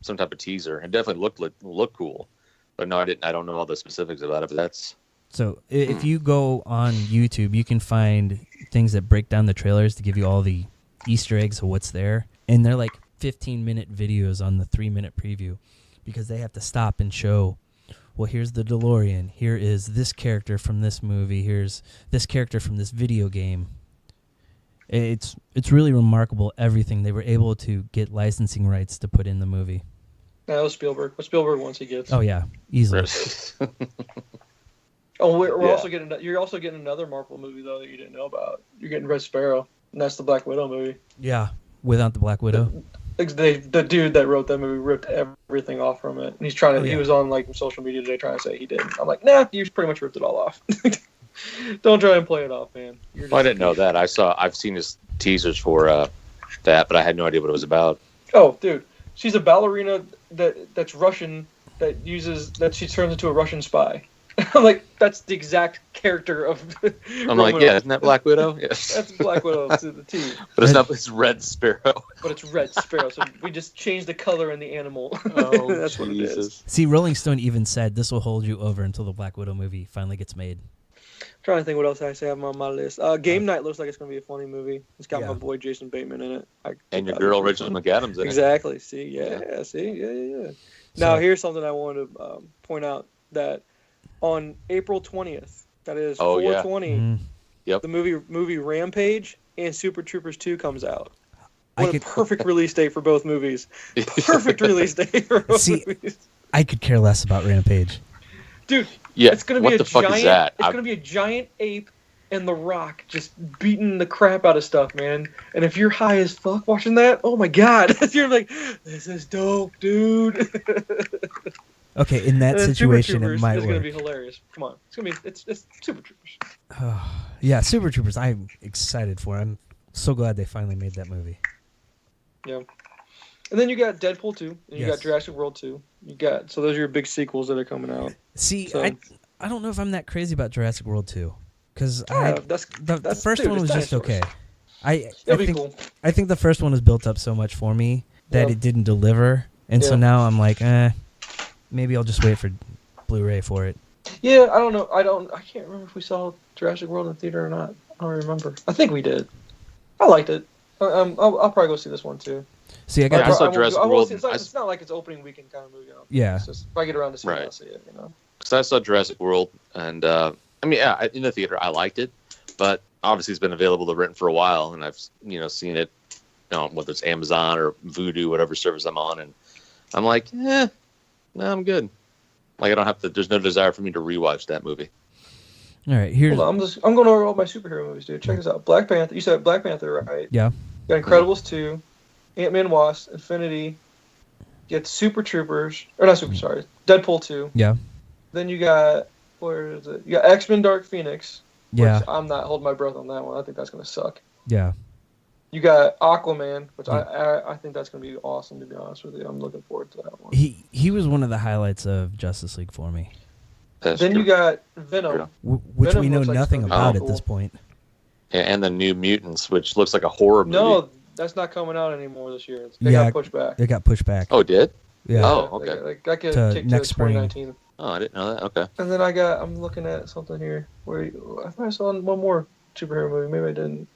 some type of teaser. It definitely looked cool. But no, I didn't. I don't know all the specifics about it, but that's... So if you go on YouTube, you can find things that break down the trailers to give you all the Easter eggs of what's there. And they're like 15-minute videos on the 3-minute preview because they have to stop and show, well, here's the DeLorean. Here is this character from this movie. Here's this character from this video game. It's really remarkable everything they were able to get licensing rights to put in the movie. That was Spielberg. What Spielberg wants, he gets. Oh yeah, easily. We're also getting. You're also getting another Marvel movie though that you didn't know about. You're getting Red Sparrow, and that's the Black Widow movie. Yeah, without the Black Widow. The dude that wrote that movie ripped everything off from it, and he's trying to. He was on like social media today trying to say he didn't. I'm like, nah, you pretty much ripped it all off. Don't try and play it off, man. I didn't know that. I've seen his teasers for that, but I had no idea what it was about. Oh, dude, she's a ballerina that's Russian that she turns into a Russian spy. I'm like, that's the exact character of. I'm like, yeah, isn't that Black Widow? Yeah. That's Black Widow to the T. But it's not. It's Red Sparrow. But it's Red Sparrow, so we just changed the color in the animal. Oh, that's what it is. See, Rolling Stone even said this will hold you over until the Black Widow movie finally gets made. I'm trying to think what else I have on my list. Game Night looks like it's going to be a funny movie. It's got my boy Jason Bateman in it. And your girl Rachel McAdams in it. Exactly. See, yeah. Now, here's something I wanted to point out that on April 20th, that is 4/20, the movie Rampage and Super Troopers 2 comes out. What a perfect release date for both movies. Perfect release date for both movies. I could care less about Rampage. Dude, yeah, it's going to be It's going to be a giant ape and The Rock just beating the crap out of stuff, man. And if you're high as fuck watching that, oh my god, you're like, this is dope, dude. Okay, in that situation, it might work. It's going to be hilarious. Come on, it's Super Troopers. Yeah, Super Troopers. I'm excited for. I'm so glad they finally made that movie. Yeah. And then you got Deadpool 2, and you got Jurassic World 2. So those are your big sequels that are coming out. See, I don't know if I'm that crazy about Jurassic World 2 because the first one was just okay. I think the first one was built up so much for me that it didn't deliver, and so now I'm like, maybe I'll just wait for Blu-ray for it. Yeah, I don't know. I can't remember if we saw Jurassic World in the theater or not. I don't remember. I think we did. I liked it. I'll probably go see this one too. See, I I saw Jurassic World. It's not like it's opening weekend kind of movie. Yeah. It's just, if I get around to see it, Right. I'll see it. You know. Because I saw Jurassic World, and in the theater, I liked it, but obviously it's been available to rent for a while, and I've seen it, whether it's Amazon or Vudu, whatever service I'm on, and I'm like, no, I'm good. Like I don't have to. There's no desire for me to rewatch that movie. All right, here's. Hold on, I'm going over all my superhero movies, dude. Check this out. Black Panther. You said Black Panther, right? Yeah. You got Incredibles 2, Ant-Man Wasp, Infinity. You got Super Troopers, or not Super. Sorry, Deadpool 2. Yeah. Then you got where is it? You got X-Men: Dark Phoenix. Yeah. Which I'm not holding my breath on that one. I think that's gonna suck. Yeah. You got Aquaman, which I think that's gonna be awesome. To be honest with you, I'm looking forward to that one. He was one of the highlights of Justice League for me. That's Then true. you got Venom. Which Venom we know looks like nothing something about cool. at this point. Yeah, and the New Mutants, which looks like a horror movie. No, that's not coming out anymore this year. They Yeah. got pushed back. It got pushed back. Oh, it did? Yeah. Oh, okay. Like, that got To kicked next to spring. 2019. Oh, I didn't know that. Okay. And then I'm looking at something here where I thought I saw one more superhero movie. Maybe I didn't.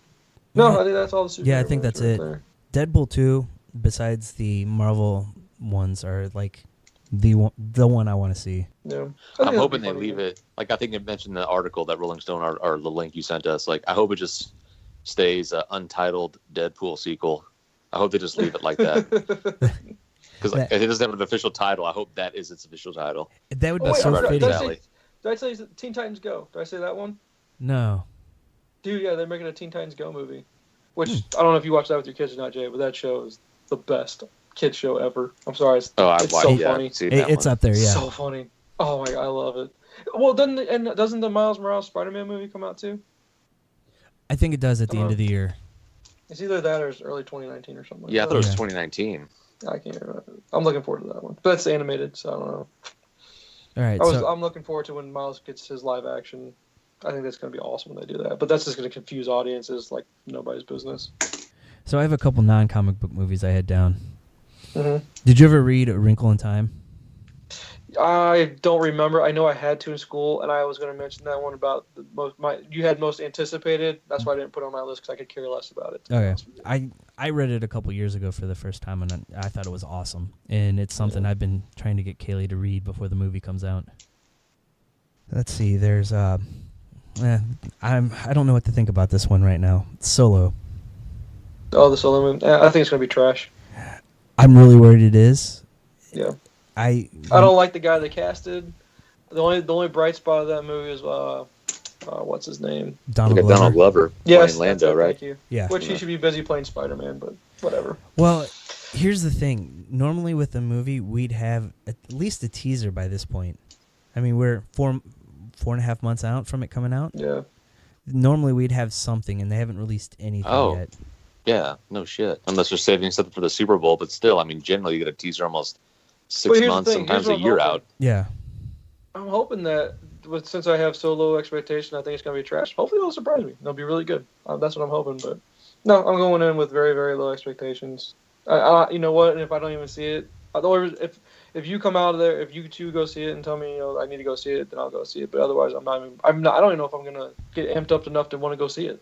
No, I think that's all the superhero Yeah, I think movies that's right it. there. Deadpool 2, besides the Marvel ones, are like the one I want to see. Yeah. I'm hoping they leave it. Like I think it mentioned in the article that Rolling Stone or the link you sent us. Like I hope it just stays an untitled Deadpool sequel. I hope they just leave it like that. Because it doesn't have an official title. I hope that is its official title. That would be Oh, wait, so I forgot. fitting. Did I tell you Teen Titans Go? Did I say that one? No. Dude, yeah, they're making a Teen Titans Go movie. Which, I don't know if you watch that with your kids or not, Jay, but that show is the best kids show ever. I'm sorry. It's I've so funny. It's up there, yeah. So funny. Oh my god, I love it. Well, doesn't the Miles Morales Spider-Man movie come out too? I think it does at the end of the year. It's either that or it's early 2019 or something. Yeah, I like thought it was Yeah. 2019. that. I can't remember. I'm looking forward to that one. But it's animated, so I don't know. All right, I'm looking forward to when Miles gets his live action. I think that's going to be awesome when they do that. But that's just going to confuse audiences like nobody's business. so I have a couple non-comic book movies I had down. Mm-hmm. Did you ever read A Wrinkle in Time? I don't remember. I know I had to in school, and I was going to mention that one about you had most anticipated. That's why I didn't put it on my list because I could care less about it. Okay. I read it a couple years ago for the first time, and I thought it was awesome. And it's something I've been trying to get Kaylee to read before the movie comes out. Let's see. There's I don't know what to think about this one right now. Solo. Oh, the Solo movie. I think it's going to be trash. I'm really worried it is. Yeah. I don't like the guy they casted. The only bright spot of that movie is what's his name? Donald Look at Glover. Donald Glover Yes, playing Lando, right? Thank you. Yeah. Which he should be busy playing Spider-Man, but whatever. Well, here's the thing. Normally with a movie, we'd have at least a teaser by this point. I mean, we're 4.5 months out from it coming out. Yeah. Normally we'd have something, and they haven't released anything yet. Yeah, no shit. Unless they're saving something for the Super Bowl, but still, I mean, generally you get a teaser almost But 6 here's the months, thing, sometimes here's a what I'm year hoping. out. Yeah. I'm hoping that since I have so low expectation, I think it's going to be trash. Hopefully it'll surprise me. It'll be really good. That's what I'm hoping. But no, I'm going in with very, very low expectations. You know what? And if I don't even see it, if you come out of there, if you two go see it and tell me I need to go see it, then I'll go see it. But otherwise, I don't even know if I'm going to get amped up enough to want to go see it.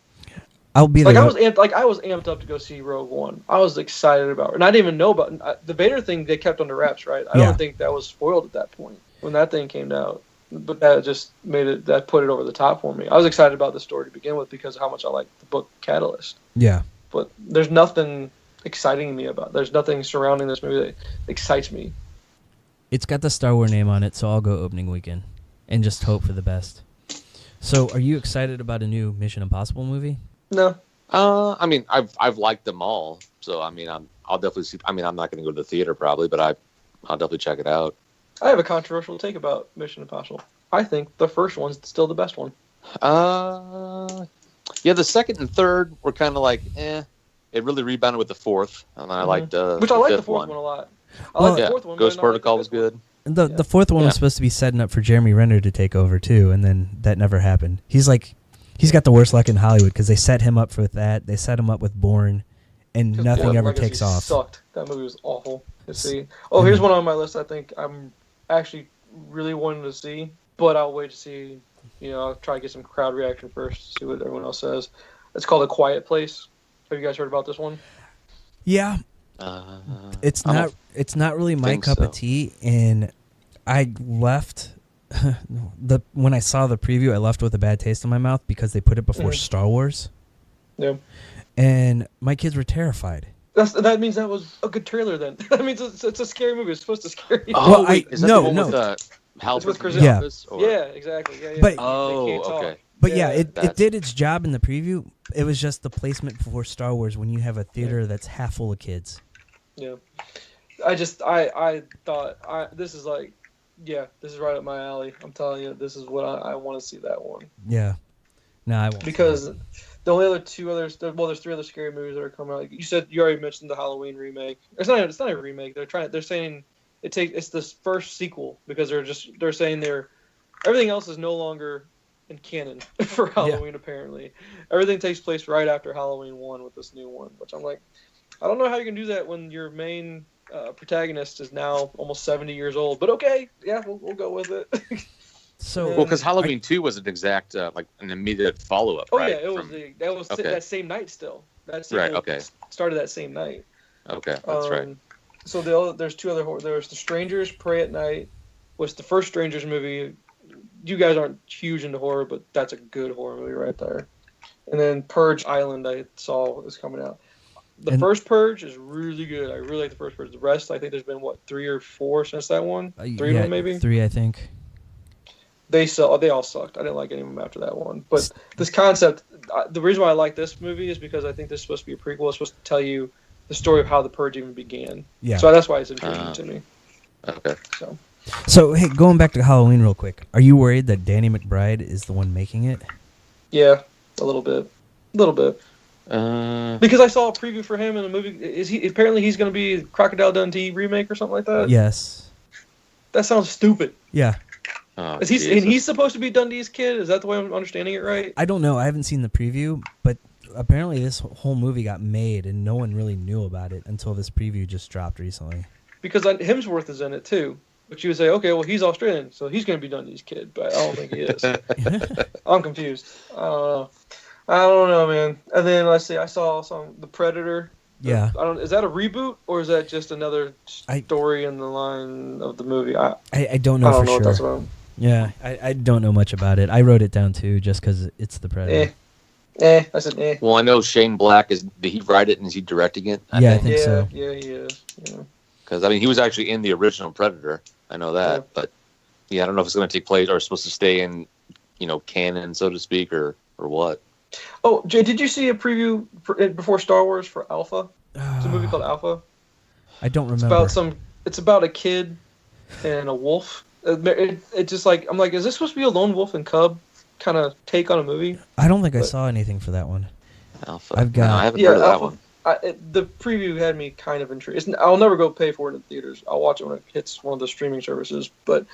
I'll be Like there. I was amped up to go see Rogue One. I was excited about it, and I didn't even know about the Vader thing. They kept under wraps, right? I Yeah. don't think that was spoiled at that point when that thing came out. But that just put it over the top for me. I was excited about the story to begin with because of how much I like the book Catalyst. Yeah. But there's nothing exciting me about. There's nothing surrounding this movie that excites me. It's got the Star Wars name on it, so I'll go opening weekend and just hope for the best. So, are you excited about a new Mission Impossible movie? No. I mean, I've liked them all, so I mean, I'll definitely see. I mean, I'm not going to go to the theater probably, but I'll definitely check it out. I have a controversial take about Mission Impossible. I think the first one's still the best one. Yeah, the second and third were kind of like, eh. It really rebounded with the fourth, and I liked which I like the fifth fourth one a lot. I Well, like the fourth one. Ghost but I like Protocol the was fifth one. good. The fourth one was supposed to be setting up for Jeremy Renner to take over too, and then that never happened. He's got the worst luck in Hollywood because they set him up for that. They set him up with Bourne, and nothing ever takes off. Sucked. That movie was awful. Let's see. Oh, here's one on my list. I think I'm actually really wanting to see, but I'll wait to see. I'll try to get some crowd reaction first, see what everyone else says. It's called A Quiet Place. Have you guys heard about this one? Yeah. It's not really my cup of tea, and I left when I saw the preview, I left with a bad taste in my mouth because they put it before Star Wars. Yeah. And my kids were terrified. That means that was a good trailer then. That means it's a scary movie. It's supposed to scare you. Oh, wait, is that the one with Halpert Chris yeah. Yeah, exactly. Yeah. But, okay. But it did its job in the preview. It was just the placement before Star Wars when you have a theater that's half full of kids. Yeah. I thought this is like, this is right up my alley. I'm telling you, this is what I want to see that one. Yeah. No, I won't. Because the only other there's 3 other scary movies that are coming out. Like you said, you already mentioned the Halloween remake. It's not a remake. They're saying it's this first sequel because they're saying everything else is no longer in canon for Halloween. Apparently, everything takes place right after Halloween 1 with this new one. Which I'm like, I don't know how you can do that when your main protagonist is now almost 70 years old. But okay, yeah, we'll go with it. So, because Halloween 2 was an exact like an immediate follow up. Oh right? yeah, that was that same night still. That's right. Okay. Started that same night. Okay, that's right. So there's 2 other horror. There's The Strangers Pray at Night, was the first Strangers movie. You guys aren't huge into horror, but that's a good horror movie right there. And then Purge Island I saw is coming out. The first Purge is really good. I really like the first Purge. The rest, I think there's been 3 or 4 since that one. 3 of them maybe. 3, I think. They all sucked. I didn't like any of them after that one. But this concept, the reason why I like this movie is because I think this is supposed to be a prequel. It's supposed to tell you the story of how the Purge even began. Yeah. So that's why it's intriguing to me. Okay. So, hey, going back to Halloween real quick, are you worried that Danny McBride is the one making it? Yeah, a little bit. Because I saw a preview for him in a movie. Apparently he's going to be Crocodile Dundee remake or something like that? Yes. That sounds stupid. Yeah. Oh, and he's supposed to be Dundee's kid? Is that the way I'm understanding it right? I don't know. I haven't seen the preview, but apparently this whole movie got made and no one really knew about it until this preview just dropped recently. Because Hemsworth is in it too. But you would say, okay, well, he's Australian, so he's going to be Dundee's kid. But I don't think he is. I'm confused. I don't know, man. And then, let's see, I saw The Predator. Yeah. Is that a reboot, or is that just another story in the line of the movie? I don't know for sure. I don't know what that's about. Yeah, I don't know much about it. I wrote it down, too, just because it's The Predator. I said eh. Well, I know Shane Black did he write it and is he directing it? I think so. Yeah, he is. Yeah. Because, I mean, he was actually in the original Predator. I know that. Yeah. But, I don't know if it's going to take place or it's supposed to stay in, canon, so to speak, or what. Oh, Jay, did you see a preview before Star Wars for Alpha? It's a movie called Alpha. I don't remember. It's about a kid and a wolf. It just like, I'm like, is this supposed to be a lone wolf and cub kind of take on a movie? I don't think I saw anything for that one. Alpha. I haven't heard of that one. The preview had me kind of intrigued. I'll never go pay for it in theaters. I'll watch it when it hits one of the streaming services. But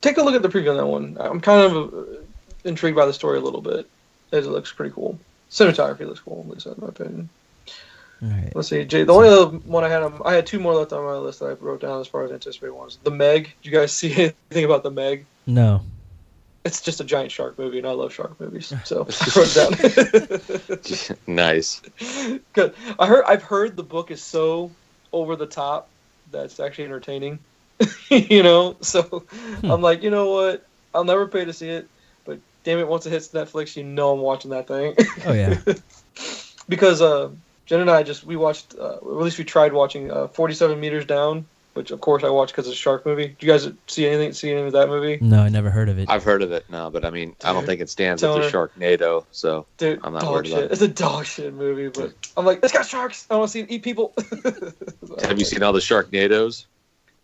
take a look at the preview on that one. I'm kind of intrigued by the story a little bit. It looks pretty cool. Cinematography looks cool, at least in my opinion. All right. Let's see, Jay. The only other one I had 2 more left on my list that I wrote down as far as anticipated ones. The Meg. Did you guys see anything about The Meg? No. It's just a giant shark movie, and I love shark movies, so I wrote it down. Nice. Good. I've heard the book is so over the top that it's actually entertaining. So I'm like, you know what? I'll never pay to see it, but damn it, once it hits Netflix, I'm watching that thing. Oh yeah. Because Jen and I we watched, at least we tried watching 47 Meters Down, which of course I watched because it's a shark movie. Do you guys see any of that movie? No, I never heard of it. I've heard of it, no, but I mean, I don't think it stands up to Sharknado, so dude, I'm not worried about it. It's a dog shit movie, but I'm like, it's got sharks. I want to see it eat people. Have you seen all the Sharknados?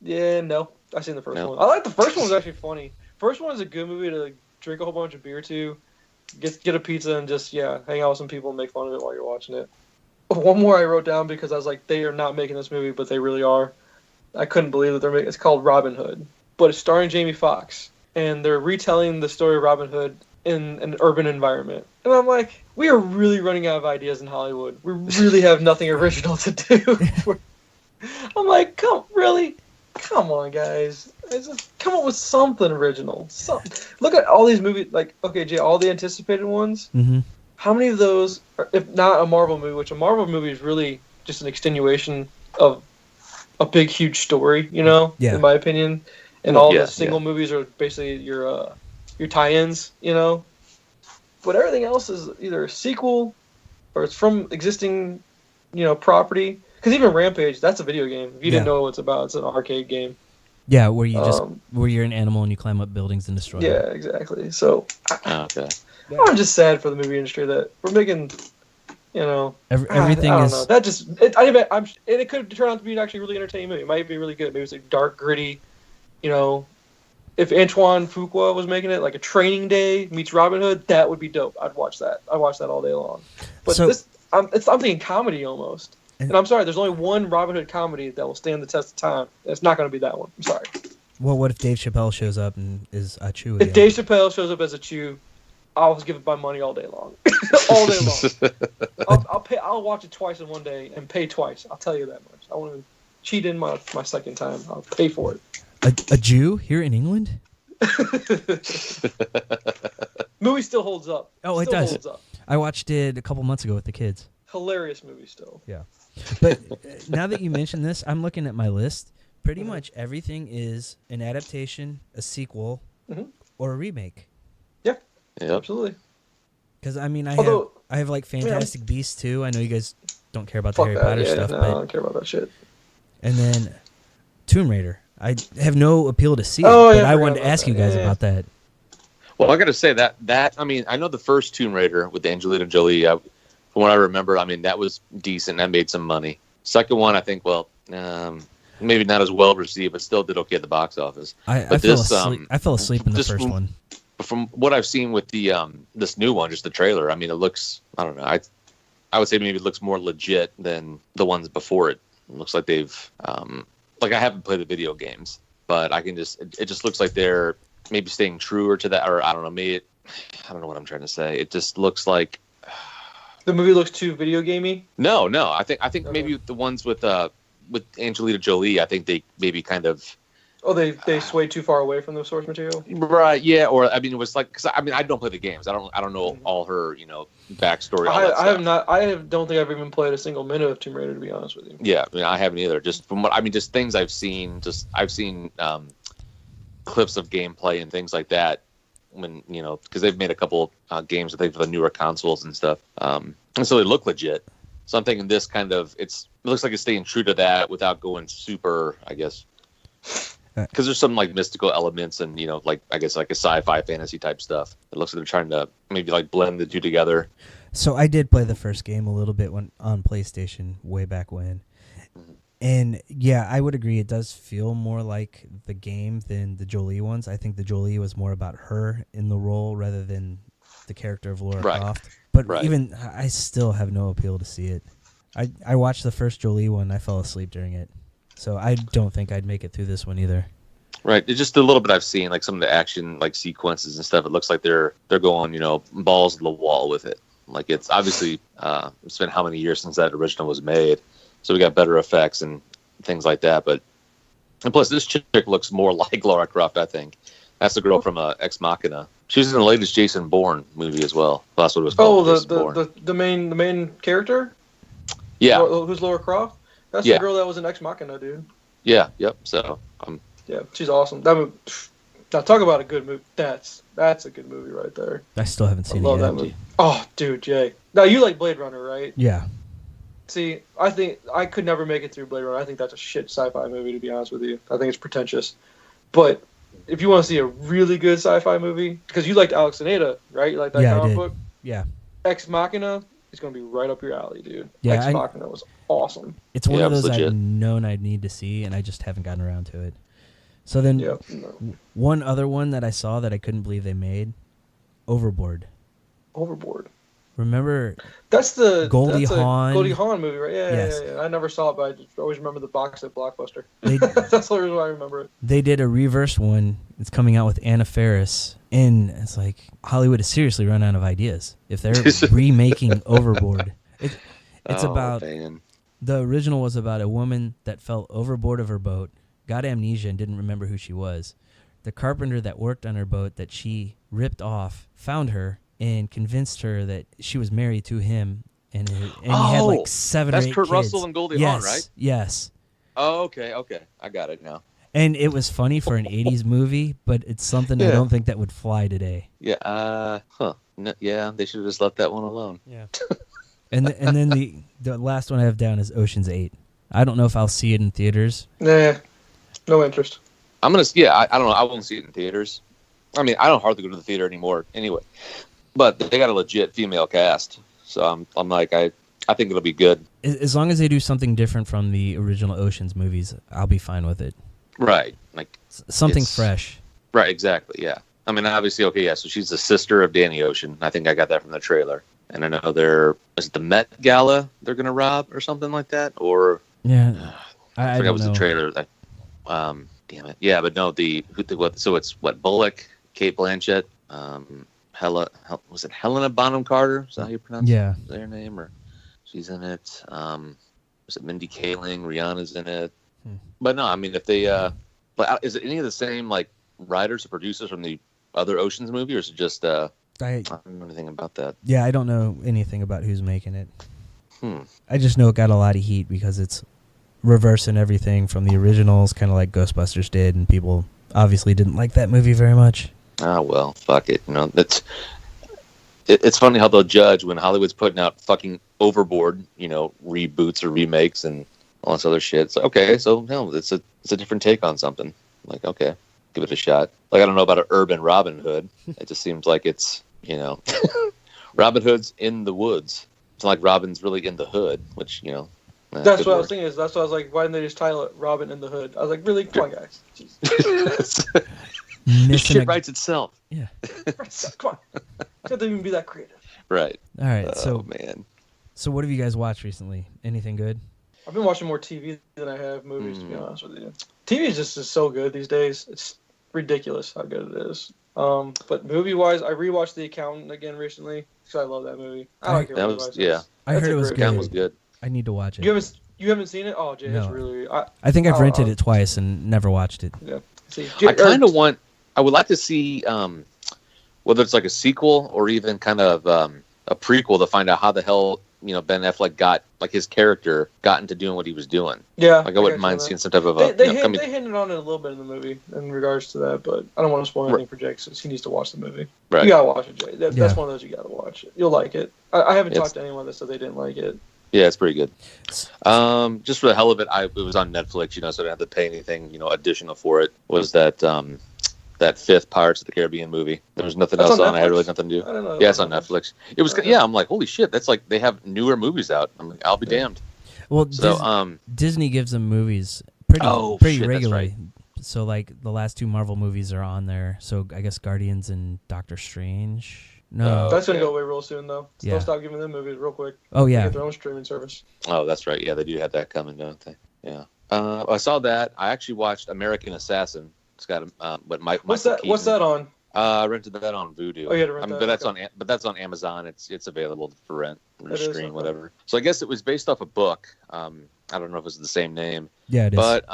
Yeah, no. I've seen the first one. I like the first one. Was actually funny. First one is a good movie to drink a whole bunch of beer to, get a pizza and just hang out with some people and make fun of it while you're watching it. One more I wrote down because I was like, they are not making this movie, but they really are. I couldn't believe that they're making. It's called Robin Hood, but it's starring Jamie Foxx, and they're retelling the story of Robin Hood in an urban environment. And I'm like, we are really running out of ideas in Hollywood. We really have nothing original to do. I'm like, come come on, guys. Just come up with something original. Look at all these movies. Like, okay, Jay, all the anticipated ones. Mm-hmm. How many of those, if not a Marvel movie, which a Marvel movie is really just an extenuation of a big, huge story, you know, in my opinion. And all the single movies are basically your tie-ins, you know. But everything else is either a sequel or it's from existing, you know, property. Because even Rampage, that's a video game. If you didn't know what it's about, it's an arcade game. Yeah, where you where you're an animal and you climb up buildings and destroy them. Yeah, exactly. So okay. I'm just sad for the movie industry that we're making, you know, everything I don't is. know. That just it could turn out to be an actually really entertaining movie. It might be really good. Maybe it's like dark, gritty. You know, if Antoine Fuqua was making it like a Training Day meets Robin Hood, that would be dope. I'd watch that. I'd watch that all day long. But I'm thinking comedy almost. And I'm sorry, there's only one Robin Hood comedy that will stand the test of time. It's not going to be that one. I'm sorry. Well, what if Dave Chappelle shows up and is a Chew? If Dave Chappelle shows up as a Chew, I'll give it my money all day long. All day long. I'll watch it twice in one day and pay twice. I'll tell you that much. I won't even cheat in my second time. I'll pay for it. A Jew here in England? Movie still holds up. Oh, it does. Holds up. I watched it a couple months ago with the kids. Hilarious movie still. Yeah. But now that you mention this, I'm looking at my list. Pretty much everything is an adaptation, a sequel, or a remake. Yeah, absolutely. Because, I mean, I have like Fantastic Beasts too. I know you guys don't care about the Harry Potter stuff. No, but I don't care about that shit. And then Tomb Raider. I have no appeal to see it, but I wanted to ask you guys about that. Well, I got to say that I mean, I know the first Tomb Raider with Angelina Jolie. From what I remember, I mean, that was decent. That made some money. Second one, I think, well, maybe not as well received, but still did okay at the box office. I fell asleep in the first one. From what I've seen with the this new one, just the trailer, I mean, it looks, I don't know, I would say maybe it looks more legit than the ones before it. It looks like they've, like I haven't played the video games, but it just looks like they're maybe staying truer to that, or I don't know, maybe I don't know what I'm trying to say. It just looks like the movie looks too video gamey. No, I think maybe the ones with Angelina Jolie, I think they maybe kind of. Oh, they sway too far away from the source material. Right? Yeah. Or I mean, it was like because I mean I don't play the games. I don't know all her backstory. I don't think I've even played a single minute of Tomb Raider, to be honest with you. Yeah, I mean I haven't either. Just from what I mean, just things I've seen. I've seen clips of gameplay and things like that. When because they've made a couple games I think for the newer consoles and stuff, and so they look legit. So I'm thinking this kind of it looks like it's staying true to that without going super, I guess, because there's some like mystical elements and like I guess like a sci-fi fantasy type stuff. It looks like they're trying to maybe like blend the two together. So I did play the first game a little bit on PlayStation way back when. And yeah, I would agree. It does feel more like the game than the Jolie ones. I think the Jolie was more about her in the role rather than the character of Lara Croft. But even I still have no appeal to see it. I watched the first Jolie one. I fell asleep during it, so I don't think I'd make it through this one either. Right. It's just a little bit I've seen, like some of the action like sequences and stuff. It looks like they're going balls to the wall with it. Like it's obviously it's been how many years since that original was made. So we got better effects and things like that. And plus, this chick looks more like Lara Croft, I think. That's the girl from Ex Machina. She was in the latest Jason Bourne movie as well. That's what it was called. Oh, the main character? Yeah. Who's Lara Croft? That's the girl that was in Ex Machina, dude. Yeah, yep. So, yeah, she's awesome. That movie, now, talk about a good movie. That's a good movie right there. I still haven't seen it yet. I love that movie. Oh, dude, Jay. Now, you like Blade Runner, right? Yeah. See, I think I could never make it through Blade Runner. I think that's a shit sci-fi movie, to be honest with you. I think it's pretentious. But if you want to see a really good sci-fi movie, because you liked Alex and Ada, right? You like that comic book? Yeah. Ex Machina is going to be right up your alley, dude. Yeah, Ex Machina was awesome. It's one of those I've known I'd need to see, and I just haven't gotten around to it. So then, one other one that I saw that I couldn't believe they made, Overboard. Overboard. Remember? That's the Goldie Hawn. Goldie Hawn movie, right? Yeah. I never saw it, but I just always remember the box at Blockbuster. That's the reason why I remember it. They did a reverse one. It's coming out with Anna Faris, and it's like Hollywood has seriously run out of ideas. If they're remaking Overboard, it's about the original was about a woman that fell overboard of her boat, got amnesia and didn't remember who she was. The carpenter that worked on her boat that she ripped off found her and convinced her that she was married to him, and he had like 7 or 8 kids. That's Kurt Russell and Goldie Hawn, right? Yes. Oh, okay, I got it now. And it was funny for an 80s movie, but it's something I don't think that would fly today. Yeah, No, yeah, they should have just left that one alone. Yeah. and then the last one I have down is Ocean's 8. I don't know if I'll see it in theaters. Nah, no interest. I don't know. I won't see it in theaters. I mean, I don't hardly go to the theater anymore anyway. But they got a legit female cast. So I'm like, I think it'll be good. As long as they do something different from the original Ocean's movies, I'll be fine with it. Right. Like something fresh. Right, exactly, yeah. I mean, obviously, okay, yeah, so she's the sister of Danny Ocean. I think I got that from the trailer. And I know is it the Met Gala they're going to rob or something like that? Or... Yeah. I forgot was the trailer. Damn it. Yeah, but no, so it's Bullock, Kate Blanchett, was it Helena Bonham Carter? Is that how you pronounce their name? Or she's in it. Was it Mindy Kaling? Rihanna's in it. But no, I mean, if they, is it any of the same like writers or producers from the other Ocean's movie, or is it just? I don't know anything about that. Yeah, I don't know anything about who's making it. I just know it got a lot of heat because it's reversing everything from the originals, kind of like Ghostbusters did, and people obviously didn't like that movie very much. Ah, well, fuck it. You know, it's funny how they'll judge when Hollywood's putting out fucking overboard, reboots or remakes and all this other shit. So, okay, so no, it's a different take on something. Like, okay, give it a shot. Like, I don't know about an urban Robin Hood. It just seems like it's, Robin Hood's in the woods. It's not like Robin's really in the hood, which, That's what I was thinking. That's why I was like, why didn't they just title it Robin in the Hood? I was like, really? Come on, guys. This shit writes itself. Yeah. Come on. Can't even be that creative. Right. All right. Man. So what have you guys watched recently? Anything good? I've been watching more TV than I have movies, to be honest with you. TV is just so good these days. It's ridiculous how good it is. But movie-wise, I rewatched The Accountant again recently because I love that movie. I like everybody says. Yeah. I heard it was good. Accountant was good. I need to watch it. You haven't seen it? Oh, Jay, no. it's really... I think I've rented it twice and never watched it. Yeah. See, I would like to see whether it's like a sequel or even kind of a prequel to find out how the hell Ben Affleck got, like, his character got into doing what he was doing. Yeah. Like, I wouldn't mind seeing some type of They hinted on it a little bit in the movie in regards to that, but I don't want to spoil anything for Jake since he needs to watch the movie. Right. You gotta watch it, Jay. That's one of those you gotta watch. You'll like it. I haven't talked to anyone that said they didn't like it. Yeah, it's pretty good. Just for the hell of it, it was on Netflix, so I didn't have to pay anything, additional for it. Was that fifth Pirates of the Caribbean movie? There was nothing else on. I had really nothing to do. I don't know. Yeah, it's on Netflix. It was. Yeah, I'm like, holy shit, that's like they have newer movies out. I'm like, I'll be damned. Well, Disney gives them movies pretty regularly. Right. So like the last 2 Marvel movies are on there. So I guess Guardians and Doctor Strange. No, that's gonna go away real soon though. So they'll stop giving them movies real quick. Oh yeah, they get their own streaming service. Oh, that's right. Yeah, they do have that coming, don't they? Yeah. I saw that. I actually watched American Assassin. It's got What's that on? I rented that on Vudu. Oh, you had to rent that. But that's on Amazon. It's available for rent or stream, whatever. So I guess it was based off a book. I don't know if it's the same name. Yeah, it is. But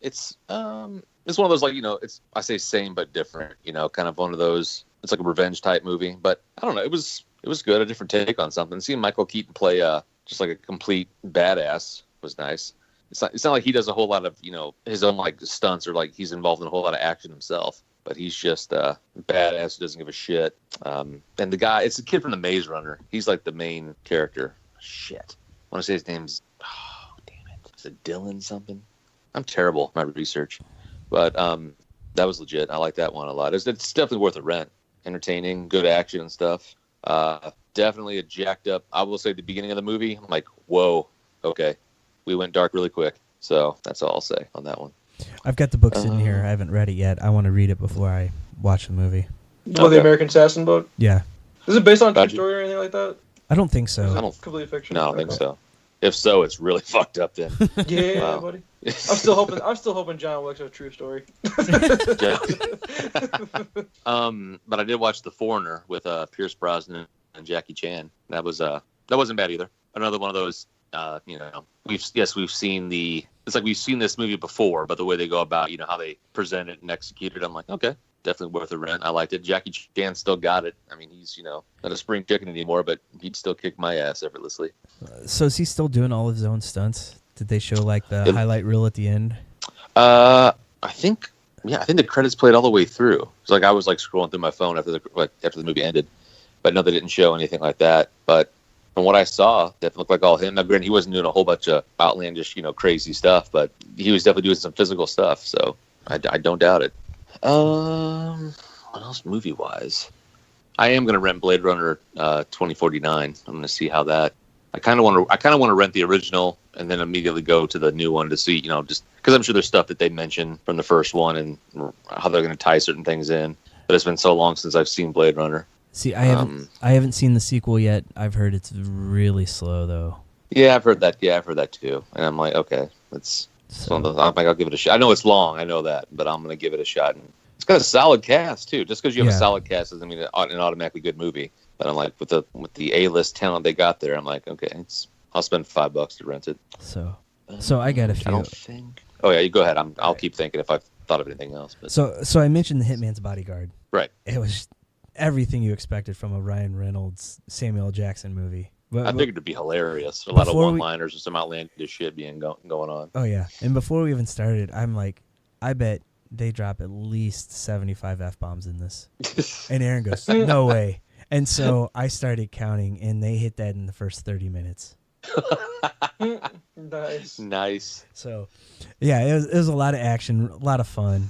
it's one of those, like, it's, I say same but different. Kind of one of those. It's like a revenge type movie. But I don't know. It was good. A different take on something. Seeing Michael Keaton play just like a complete badass was nice. It's not like he does a whole lot of, his own like stunts or like he's involved in a whole lot of action himself, but he's just badass who doesn't give a shit. And the guy, it's a kid from the Maze Runner. He's like the main character. Shit. I want to say his name's, oh, damn it. Is it Dylan something? I'm terrible at my research, but that was legit. I like that one a lot. It's definitely worth a rent. Entertaining, good action and stuff. Definitely a jacked up, I will say, the beginning of the movie, I'm like, whoa, okay. We went dark really quick. So that's all I'll say on that one. I've got the book sitting here. I haven't read it yet. I want to read it before I watch the movie. Oh, the American Assassin book? Yeah. Is it based on a true story or anything like that? I don't think so. Completely fiction. No, I don't think so. If so, it's really fucked up then. Yeah, buddy. I'm still hoping John Wick's a true story. But I did watch The Foreigner with Pierce Brosnan and Jackie Chan. That wasn't bad either. Another one of those. We've seen the it's like we've seen this movie before, but the way they go about, how they present it and execute it, I'm like, okay, definitely worth a rent. I liked it. Jackie Chan still got it. I mean, he's, not a spring chicken anymore, but he'd still kick my ass effortlessly. So is he still doing all of his own stunts? Did they show like the highlight reel at the end? I think the credits played all the way through. It's like I was like scrolling through my phone after the movie ended, but no, they didn't show anything like that. But from what I saw, definitely looked like all him. Now, granted, he wasn't doing a whole bunch of outlandish, crazy stuff, but he was definitely doing some physical stuff. So I don't doubt it. What else movie wise? I am going to rent Blade Runner 2049. I'm going to see how that. I kind of want to rent the original and then immediately go to the new one to see, just because I'm sure there's stuff that they mentioned from the first one and how they're going to tie certain things in. But it's been so long since I've seen Blade Runner. See, I haven't seen the sequel yet. I've heard it's really slow though. Yeah, I've heard that. Yeah, I've heard that too. And I'm like, okay, I'll give it a shot. I know it's long, I know that, but I'm going to give it a shot. And it's got a solid cast too. Just because you have a solid cast doesn't mean an automatically good movie. But I'm like, with the A-list talent they got there, I'm like, okay, I'll spend $5 to rent it. So I got a few. I don't think. Oh yeah, you go ahead. I'll keep thinking if I've thought of anything else. But. So I mentioned The Hitman's Bodyguard. Right. It was everything you expected from a Ryan Reynolds, Samuel L. Jackson movie. I figured it'd be hilarious. A lot of one-liners and some outlandish shit being going on. Oh yeah, and before we even started, I'm like, I bet they drop at least 75 F-bombs in this. And Aaron goes, no way. And so I started counting, and they hit that in the first 30 minutes. Nice. So, yeah, it was a lot of action, a lot of fun.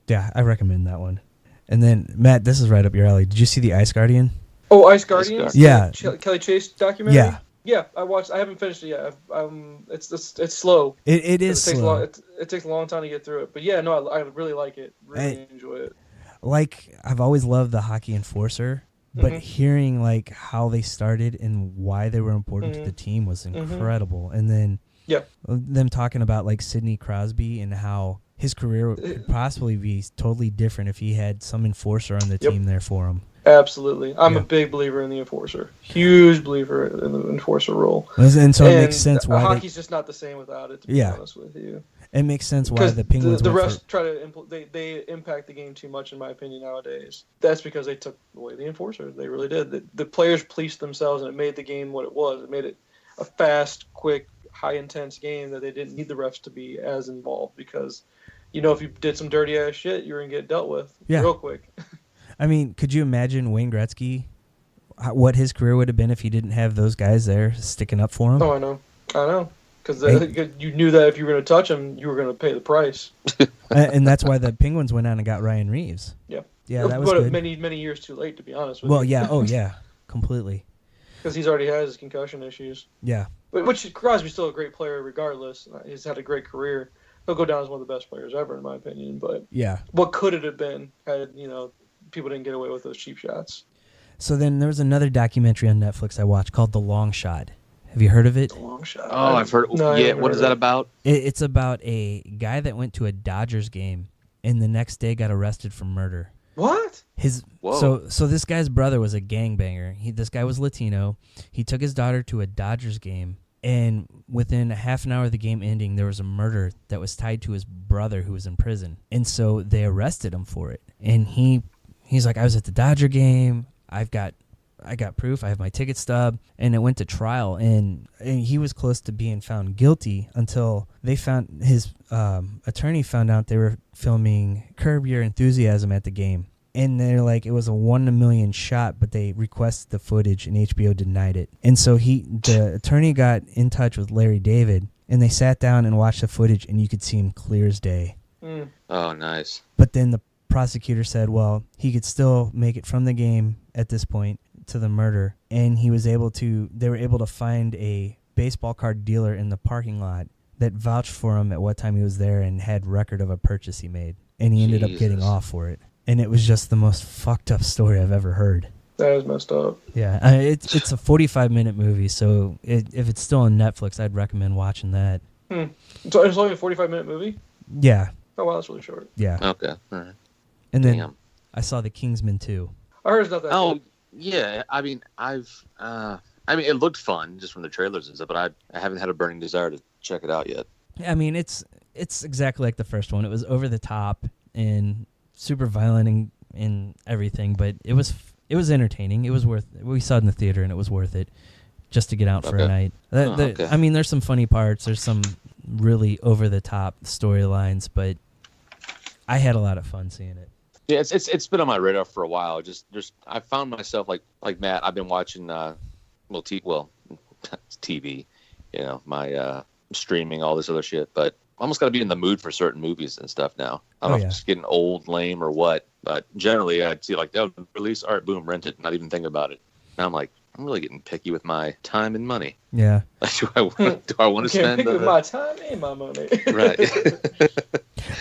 Yeah, I recommend that one. And then, Matt, this is right up your alley. Did you see The Ice Guardian? Oh, Ice Guardian? Yeah. Kelly Chase documentary? Yeah. Yeah, I watched. I haven't finished it yet. It's slow. It is slow. It takes a long time to get through it. But yeah, no, I really like it. Really enjoy it. Like, I've always loved the Hockey Enforcer, but hearing like how they started and why they were important to the team was incredible. And then them talking about like Sidney Crosby and how his career could possibly be totally different if he had some enforcer on the team there for him. Absolutely. I'm a big believer in the enforcer. Huge believer in the enforcer role. And so it makes sense why hockey's just not the same without it, to be honest with you. It makes sense why the Penguins the refs try to they impact the game too much, in my opinion, nowadays. That's because they took away the enforcer. They really did. The players policed themselves, and it made the game what it was. It made it a fast, quick, high-intense game that they didn't need the refs to be as involved because, if you did some dirty-ass shit, you were going to get dealt with real quick. I mean, could you imagine Wayne Gretzky, what his career would have been if he didn't have those guys there sticking up for him? Oh, I know. Because you knew that if you were going to touch him, you were going to pay the price. And that's why the Penguins went out and got Ryan Reeves. Yeah. Yeah, that was good. Many, many years too late, to be honest with you. Well, yeah. Oh, yeah. Completely. Because he's already had his concussion issues. Yeah. Which Crosby's still a great player regardless. He's had a great career. He'll go down as one of the best players ever, in my opinion. But what could it have been had, people didn't get away with those cheap shots? So then there was another documentary on Netflix I watched called The Long Shot. Have you heard of it? The Long Shot. Oh, I've heard. No, yeah, what is that about? It's about a guy that went to a Dodgers game and the next day got arrested for murder. What? So this guy's brother was a gangbanger. This guy was Latino. He took his daughter to a Dodgers game, and within a half an hour of the game ending, there was a murder that was tied to his brother who was in prison. And so they arrested him for it. And he's like, I was at the Dodger game. I got proof. I have my ticket stub. And it went to trial. And he was close to being found guilty until they found his attorney found out they were filming Curb Your Enthusiasm at the game. And they're like, it was a 1 in a million shot, but they requested the footage and HBO denied it. And so the attorney got in touch with Larry David, and they sat down and watched the footage, and you could see him clear as day. Oh, nice. But then the prosecutor said, well, he could still make it from the game at this point to the murder. And they were able to find a baseball card dealer in the parking lot that vouched for him at what time he was there and had record of a purchase he made. And he ended up getting off for it. And it was just the most fucked up story I've ever heard. That is messed up. Yeah, it's a 45-minute movie, so if it's still on Netflix, I'd recommend watching that. So it's only a 45-minute movie? Yeah. Oh, wow, that's really short. Yeah. Okay, all right. And then I saw The Kingsman 2. I heard it's not that good. Yeah. I mean, it looked fun just from the trailers and stuff, but I haven't had a burning desire to check it out yet. I mean, it's exactly like the first one. It was over the top and super violent and everything, but it was entertaining. It was worth it. We saw it in the theater, and it was worth it just to get out for a night. Okay. I mean, there's some funny parts. There's some really over-the-top storylines, but I had a lot of fun seeing it. Yeah, it's been on my radar for a while. Just I found myself like Matt. I've been watching TV, my streaming, all this other shit. But I almost got to be in the mood for certain movies and stuff now. I don't know if it's getting old, lame, or what. But generally, I'd see like, oh, release, all right, boom, rent it, not even think about it. Now I'm like, I'm really getting picky with my time and money. Yeah. Like, do I want to spend picky with my time and my money? Right.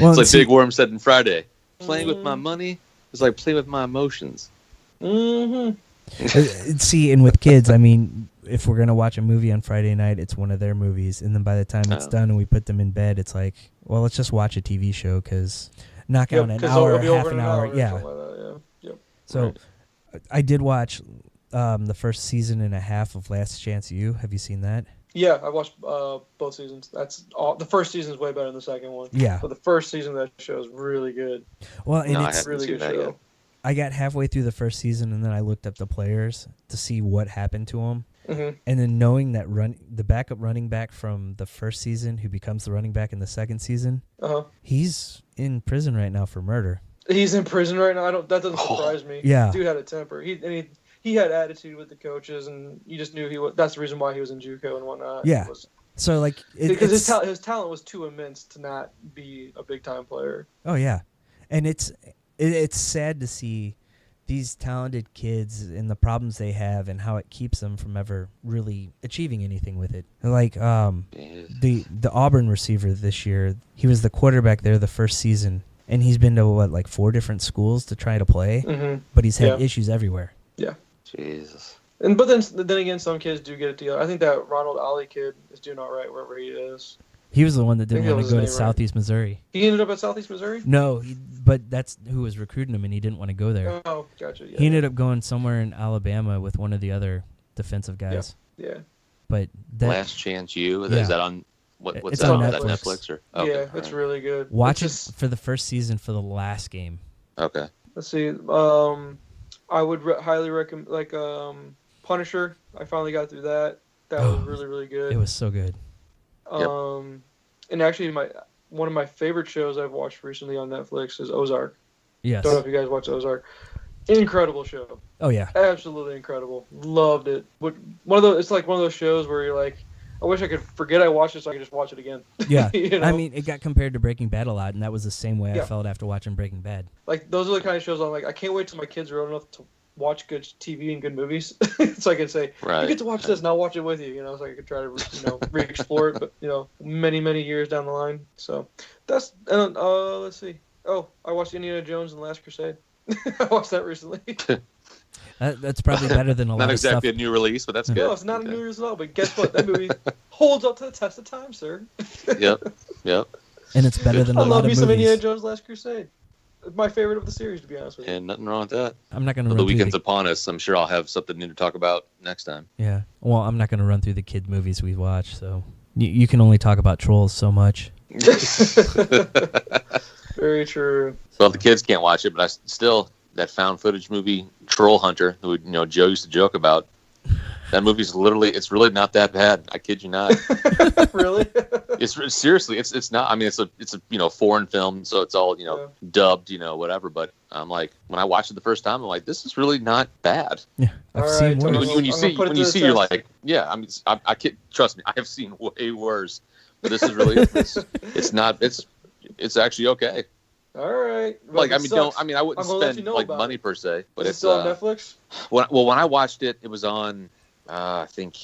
Well, it's like Big Worm said on Friday. Playing with my money is like playing with my emotions. Mm-hmm. See, and with kids, I mean, if we're gonna watch a movie on Friday night, it's one of their movies, and then by the time it's done and we put them in bed, it's like, well, let's just watch a TV show because knock out an hour, half an hour, Like that, yeah. Yep. So, I did watch the first season and a half of Last Chance U. Have you seen that? Yeah, I watched both seasons. That's all. The first season is way better than the second one. Yeah. But the first season of that show is really good. Well, and it's a really good show. yet. I got halfway through the first season, and then I looked up the players to see what happened to them. Mm-hmm. And then knowing that the backup running back from the first season, who becomes the running back in the second season, he's in prison right now for murder. He's in prison right now. That doesn't surprise me. Yeah. Dude had a temper. He had attitude with the coaches, and you just knew he was. That's the reason why he was in JUCO and whatnot. Yeah. So like, because his talent was too immense to not be a big time player. Oh yeah, and it's sad to see these talented kids and the problems they have and how it keeps them from ever really achieving anything with it. Like the Auburn receiver this year, he was the quarterback there the first season, and he's been to 4 different schools to try to play, but he's had issues everywhere. Yeah. Jesus. But then again, some kids do get it together. I think that Ronald Ollie kid is doing all right wherever he is. He was the one that didn't want to go to Southeast Missouri. He ended up at Southeast Missouri? No, but that's who was recruiting him, and he didn't want to go there. Oh, gotcha. Yeah, he ended up going somewhere in Alabama with one of the other defensive guys. Yeah. But Last Chance U, is that on what's it's that on on Netflix. or? Okay, yeah, it's really good. Watch it for the first season for the last game. Okay. Let's see. I would highly recommend Punisher. I finally got through that. That was really, really good. It was so good. And actually, one of my favorite shows I've watched recently on Netflix is Ozark. Yes. Don't know if you guys watch Ozark. Incredible show. Oh yeah. Absolutely incredible. Loved it. It's like one of those shows where you're like, I wish I could forget I watched it so I could just watch it again. Yeah. You know? I mean, it got compared to Breaking Bad a lot, and that was the same way I felt after watching Breaking Bad. Like, those are the kind of shows I'm like, I can't wait till my kids are old enough to watch good TV and good movies. So I can say, you get to watch this and I'll watch it with you, so I could try to, re-explore it, but, many, many years down the line. So that's, let's see. Oh, I watched Indiana Jones and the Last Crusade. I watched that recently. That's probably better than a lot not of stuff. Not exactly a new release, but that's good. No, it's not a new release at all, but guess what? That movie holds up to the test of time, sir. Yep. And it's better than a lot of movies. I love me some Indiana Jones Last Crusade. My favorite of the series, to be honest with you. And nothing wrong with that. I'm not going to run through the weekend's upon us. I'm sure I'll have something new to talk about next time. Yeah. Well, I'm not going to run through the kid movies we watch, so you can only talk about Trolls so much. Very true. Well, the kids can't watch it, but I still, that found footage movie, Troll Hunter, who Joe used to joke about, that movie's it's really not that bad. I kid you not. Really? It's seriously, it's not. I mean, it's a foreign film, so it's all dubbed, whatever. But I'm like, when I watched it the first time, I'm like, this is really not when you see, you're like, yeah. I mean, I kid. Trust me, I have seen way worse. But this is really, it's not. It's actually okay. All right. Well, I wouldn't spend money per se, but it's still on Netflix. When I watched it, it was on. I think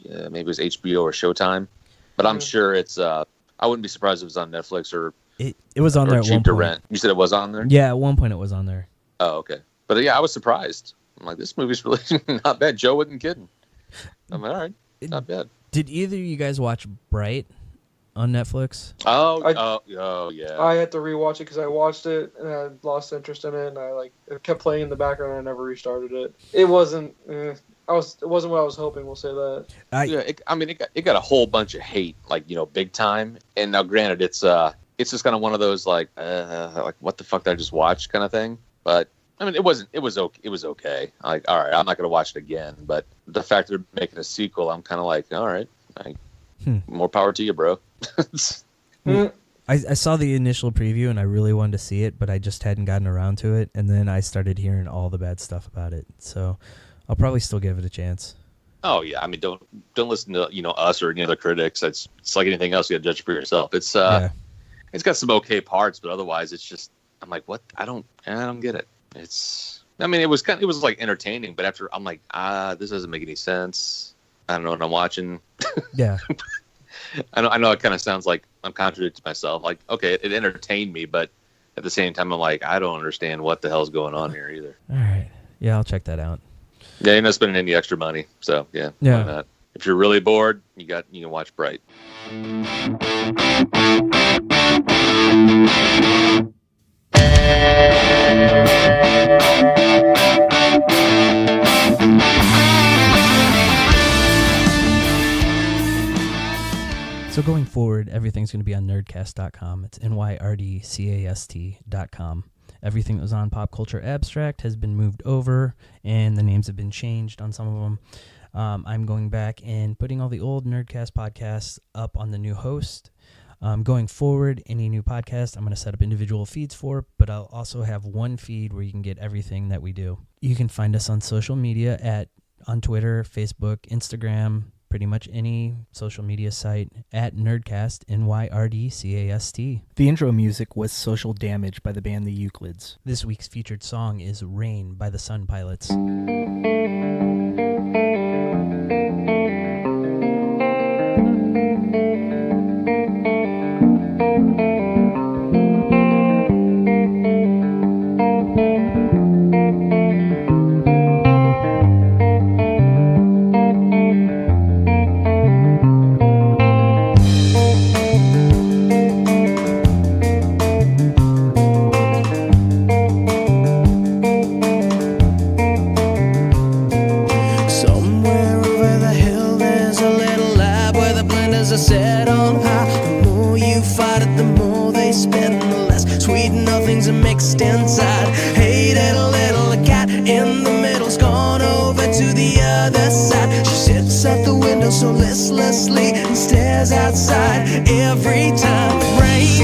maybe it was HBO or Showtime, but I'm sure it's. I wouldn't be surprised if it was on Netflix or. It was on there at one point. To rent. You said it was on there? Yeah, at one point it was on there. Oh, okay. But yeah, I was surprised. I'm like, this movie's really not bad. Joe wasn't kidding. I'm like, all right, not bad. Did either of you guys watch Bright on Netflix? Oh, yeah. I had to rewatch it because I watched it and I lost interest in it, and it kept playing in the background and I never restarted it. It wasn't. It wasn't what I was hoping. We'll say that. It got a whole bunch of hate, like, big time. And now, granted, it's just kind of one of those like what the fuck did I just watch kind of thing. But I mean, it was okay. Like, all right, I'm not gonna watch it again. But the fact they're making a sequel, I'm kind of like, all right, more power to you, bro. I saw the initial preview and I really wanted to see it, but I just hadn't gotten around to it. And then I started hearing all the bad stuff about it. So I'll probably still give it a chance. Oh yeah, I mean, don't listen to us or any other critics. It's like anything else, you got to judge for yourself. It's It's got some okay parts, but otherwise, it's just I'm like, what? I don't get it. It was like entertaining, but after I'm like, this doesn't make any sense. I don't know what I'm watching. Yeah. I know it kind of sounds like I'm contradicting myself. Like, okay, it entertained me, but at the same time, I'm like, I don't understand what the hell's going on here either. All right. Yeah, I'll check that out. Yeah, you're not spending any extra money, so yeah. Why not? If you're really bored, you can watch Bright. So going forward, everything's going to be on Nyrdcast.com. It's Nyrdcast.com. Everything that was on Pop Culture Abstract has been moved over, and the names have been changed on some of them. I'm going back and putting all the old Nyrdcast podcasts up on the new host. Going forward, any new podcast, I'm going to set up individual feeds for, but I'll also have one feed where you can get everything that we do. You can find us on social media on Twitter, Facebook, Instagram, pretty much any social media site at Nyrdcast, Nyrdcast. The intro music was Social Damage by the band The Euclids. This week's featured song is Rain by the Sunpilots. Mixed inside, hated a little, a cat in the middle's gone over to the other side. She sits at the window so listlessly and stares outside every time it rains.